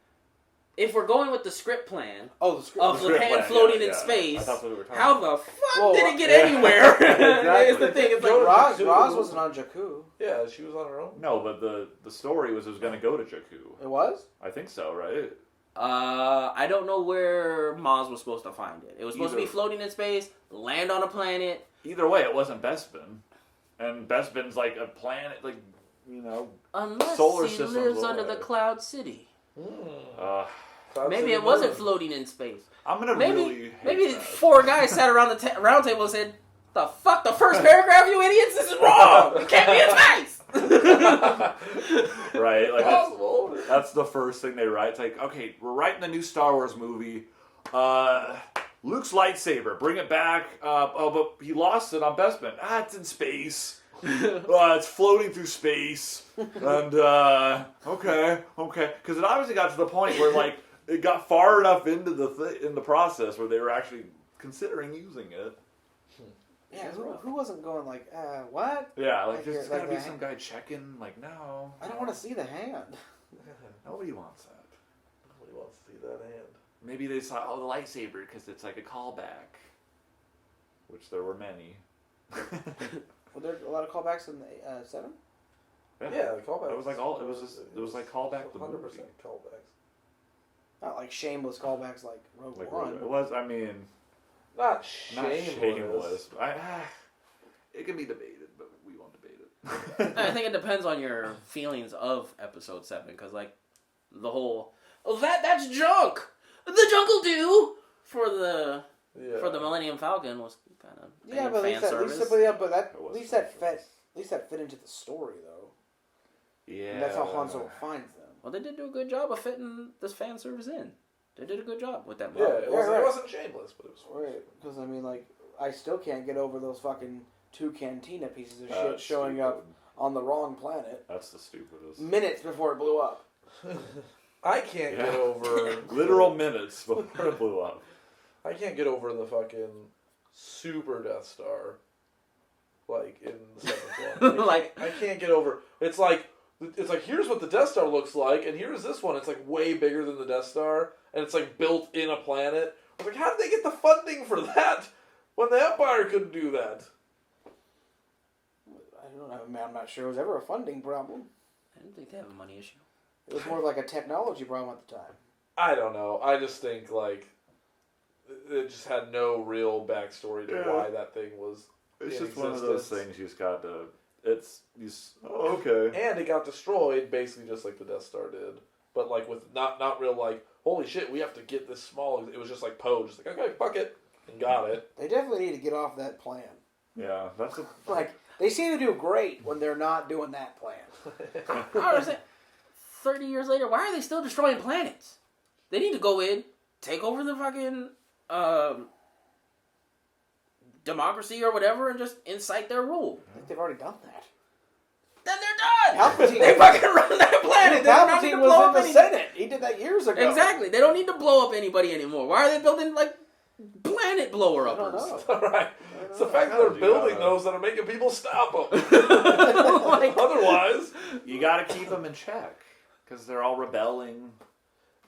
If we're going with the script plan Oh, the script. of the script hand plan, floating yeah, in yeah. space, I thought that's what we were talking how about. the fuck Well, did it get yeah. anywhere? Exactly. Is the thing. It's like, Go to Roz Jakku. wasn't on Jakku. Yeah, she was on her own. No, but the story was it was going to go to Jakku. It was? I think so, right? I don't know where Maz was supposed to find it. It was supposed to be Either. floating in space, land on a planet. Either way, it wasn't Bespin. And Bespin's like a planet, Unless Solar he systems lives under away. the Cloud City. Cloud Maybe City it wasn't Moon. floating in space. I'm going to Maybe really hate maybe that. 4 guys sat around the round table and said, "The fuck, the first paragraph, you idiots! This is wrong. It can't be in space." Right? Like Possible. that's the first thing they write. It's like, okay, we're writing the new Star Wars movie. Luke's lightsaber, bring it back. But he lost it on Bespin. It's in space. It's floating through space. And okay, because it obviously got to the point where like it got far enough into the process where they were actually considering using it. Yeah, who wasn't going like, what? Yeah, like there's like gotta be some guy checking. Like, no, I don't want to see the hand. nobody wants that. Nobody wants to see that hand. Maybe they saw the lightsaber because it's like a callback, which there were many. Were there a lot of callbacks in the 7? Yeah, the callback. It was like it was like callback to 100% movie. callbacks. Not like shameless callbacks like Rogue Like One. it was. I mean, Not not shameless. shameless. It can be debated, but we won't debate it. I think it depends on your feelings of Episode 7, because like the whole that's junk. The junk will do for the Millennium Falcon was kind of Yeah, but fan service. at least that fit into the story though. Yeah, And that's how Han Solo finds them. Well, they did do a good job of fitting this fan service in. They did a good job with that. Yeah, model. it wasn't shameless, but it was fun. Right, because I mean, like, I still can't get over those fucking 2 Cantina pieces of shit That's showing stupid. up on the wrong planet That's the stupidest. minutes before it blew up. I can't get over literal minutes before it blew up. I can't get over the fucking super Death Star, like in the seventh one. I can't get over. It's like here's what the Death Star looks like, and here's this one. It's like way bigger than the Death Star, and it's like built in a planet. I was like, how did they get the funding for that when the Empire couldn't do that? I don't know. I mean, I'm not sure it was ever a funding problem. I didn't think they have a money issue. It was more like a technology problem at the time. I don't know. I just think like it just had no real backstory to why that thing was. It's in just one of those existence. things you just got to. Okay. And it got destroyed basically just like the Death Star did, but like with not real like holy shit we have to get this small. It was just like Poe, just like okay fuck it and got it. They definitely need to get off that plan. Yeah, that's a. Like, they seem to do great when they're not doing that plan. I understand. 30 years later, why are they still destroying planets? They need to go in, take over the fucking democracy or whatever, and just incite their rule. I think they've already done that. Then they're done. Palpatine- They fucking run that planet. They don't need to Palpatine blow was up in the any- Senate. He did that years ago. Exactly. They don't need to blow up anybody anymore. Why are they building like planet blower I don't uppers? know. All right, it's the fact that they're building those that are making people stop them. Like, Otherwise, You got to keep them in check because they're all rebelling.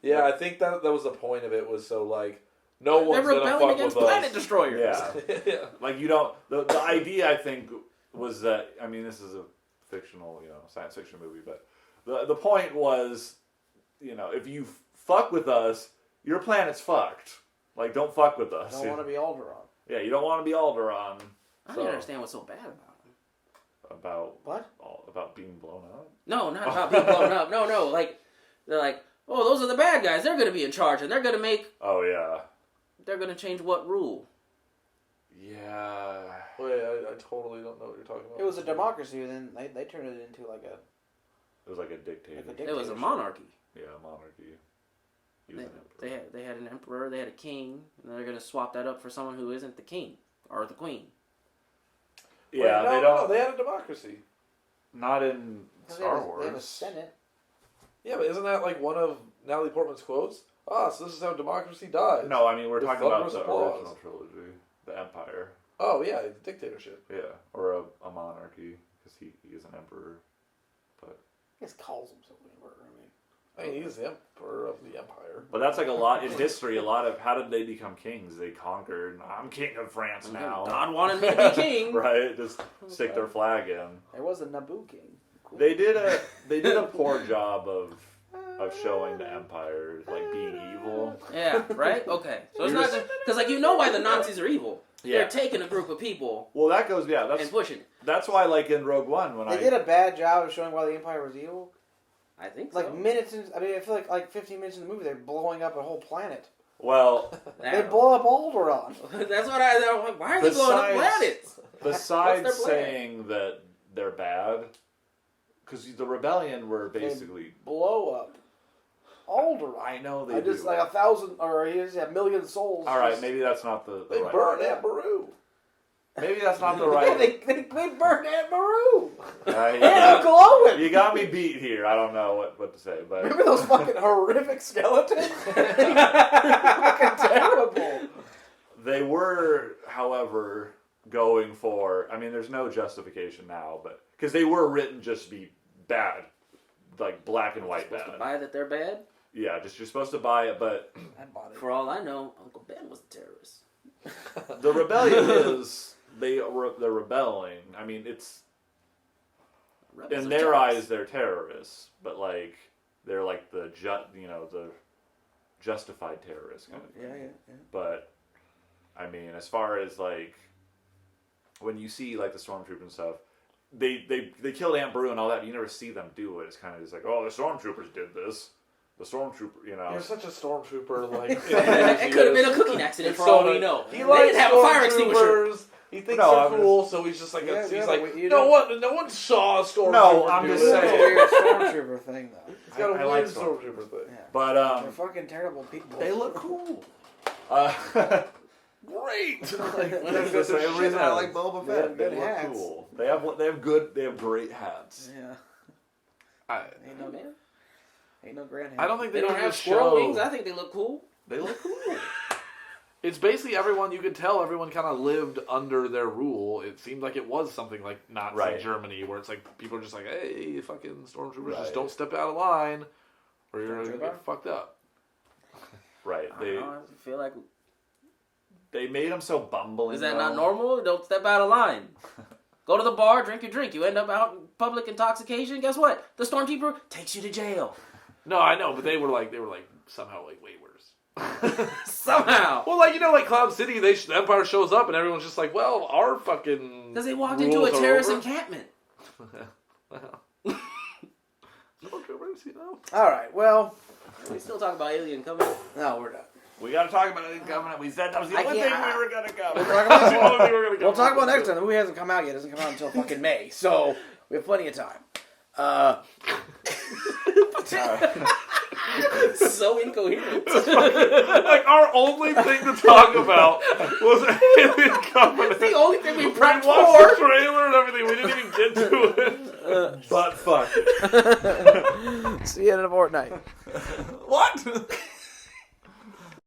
yeah, I think that was the point of it was so like no they're one's gonna rebelling fuck against with planet us. destroyers. Yeah. Yeah. Like you don't. The idea I think was that I mean this is a fictional science fiction movie, but the point was if you fuck with us, your planet's fucked. Like don't fuck with us. Don't want to be Alderaan. Yeah, you don't want to be Alderaan. I don't understand what's so bad about them. About being blown up. No, not about being blown up. No. Like they're like, oh, those are the bad guys. They're going to be in charge, and they're going to make. Oh yeah. They're going to change what rule? Yeah. Wait, I totally don't know what you're talking about. It was a democracy, and then they turned it into like a... It was like a dictator. Like a It was a monarchy. Yeah, monarchy. He was an emperor. They had an emperor, they had a king, and they're going to swap that up for someone who isn't the king or the queen. Yeah, Wait, they no, don't. they had a democracy. Not in Star Wars. They have a Senate. Yeah, but isn't that like one of Natalie Portman's quotes? So this is how democracy dies. No, I mean we're With talking about thunderous the applause. original trilogy, the Empire. Oh yeah, dictatorship. Yeah, or a monarchy because he is an emperor. But He just calls himself an emperor. I mean, he's the emperor of the empire. that's like a lot in history. A lot of how did they become kings? They conquered. I'm king of France now. God wanted me to be king. Right, just stick their flag in. There was a Naboo king. They did a poor job of showing the empire like being evil. Yeah, right? Okay. So it's You're not just- because like why the Nazis are evil. Yeah. They're taking a group of people Well, that goes and that's pushing it. that's why like in Rogue One when They did a bad job of showing why the Empire was evil. I think Like so. minutes in, I feel like 15 minutes in the movie, they're blowing up a whole planet. well They blow up Alderaan. That's what I'm like, why are they blowing up planets? besides What's their plan? saying that they're bad, because the rebellion were basically blow up. Alderaan. I know they I just do. like 1,000 or he has a million souls. All right, just- maybe that's not the They right. burned Aunt Beru. Maybe that's not the Yeah, right. they burned Aunt Beru. Right? And Uncle Owen. You got me beat here. I don't know what to say, but Remember those fucking horrific skeletons? Fucking terrible. they were, however, going for. I mean, there's no justification now, but because they were written just to be bad, like black and white Supposed to bad. buy that they're bad? Yeah, just you're supposed to buy it, but I bought it. For all I know, Uncle Ben was a terrorist. the rebellion is they're rebelling. I mean, it's Rebels in are their terrorists. eyes they're terrorists, but like they're like the justified terrorists kind of thing. Yeah. But I mean, as far as like when you see like the stormtroopers and stuff, they killed Aunt Beru and all that. But you never see them do it. It's kind of just like, oh, the stormtroopers did this. The stormtrooper, You're such a stormtrooper. Like It could have been a cooking accident for all we know. He They likes didn't have a fire extinguisher. stormtroopers. He thinks No, they're I'm cool, so he's just like, Yeah, he's yeah, like, but you no don't- one saw a stormtrooper. No, I'm do just it." It's a saying. weird stormtrooper thing, though. He's got a I weird like stormtrooper thing. Yeah. But They're fucking terrible people. They look cool. Great. That's the same reason I like Boba They have Fett. They good look hats. cool. They have great hats. Yeah. Ain't no Man. Ain't no grand. I don't think They they don't need have to squirrel show- wings. I think they look cool. They look cool. It's basically everyone. You could tell everyone kind of lived under their rule. It seemed like it was something like Nazi Right. Germany, where it's like people are just like, "Hey, fucking stormtroopers, Right. just don't step out of line, or you're gonna Stormtrooper? get fucked up." Right. I don't know, I feel like, They made them so bumbling. is that though. not normal? Don't step out of line. Go to the bar, drink your drink. You end up out in public intoxication. Guess what? The stormtrooper takes you to jail. No, I know, but they were like somehow like way worse. Somehow. Well, like like Cloud City, the Empire shows up and everyone's just like, well, our fucking Because they walked into a rules are terrorist over. encampment. Stormtroopers, you know. All right. Well, We still talk about Alien coming. no, we're done. We got to talk about it coming. We said that was the only thing we were gonna cover. We'll talk That's the about, only thing we're gonna we'll go talk over. about next time. The movie hasn't come out yet. It doesn't come out until fucking May, so we have plenty of time. So incoherent. Like our only thing to talk about was Alien Covenant. the only thing we We prepped watched the for. trailer and everything. We didn't even get to it. But fuck. See you in a fortnight. What?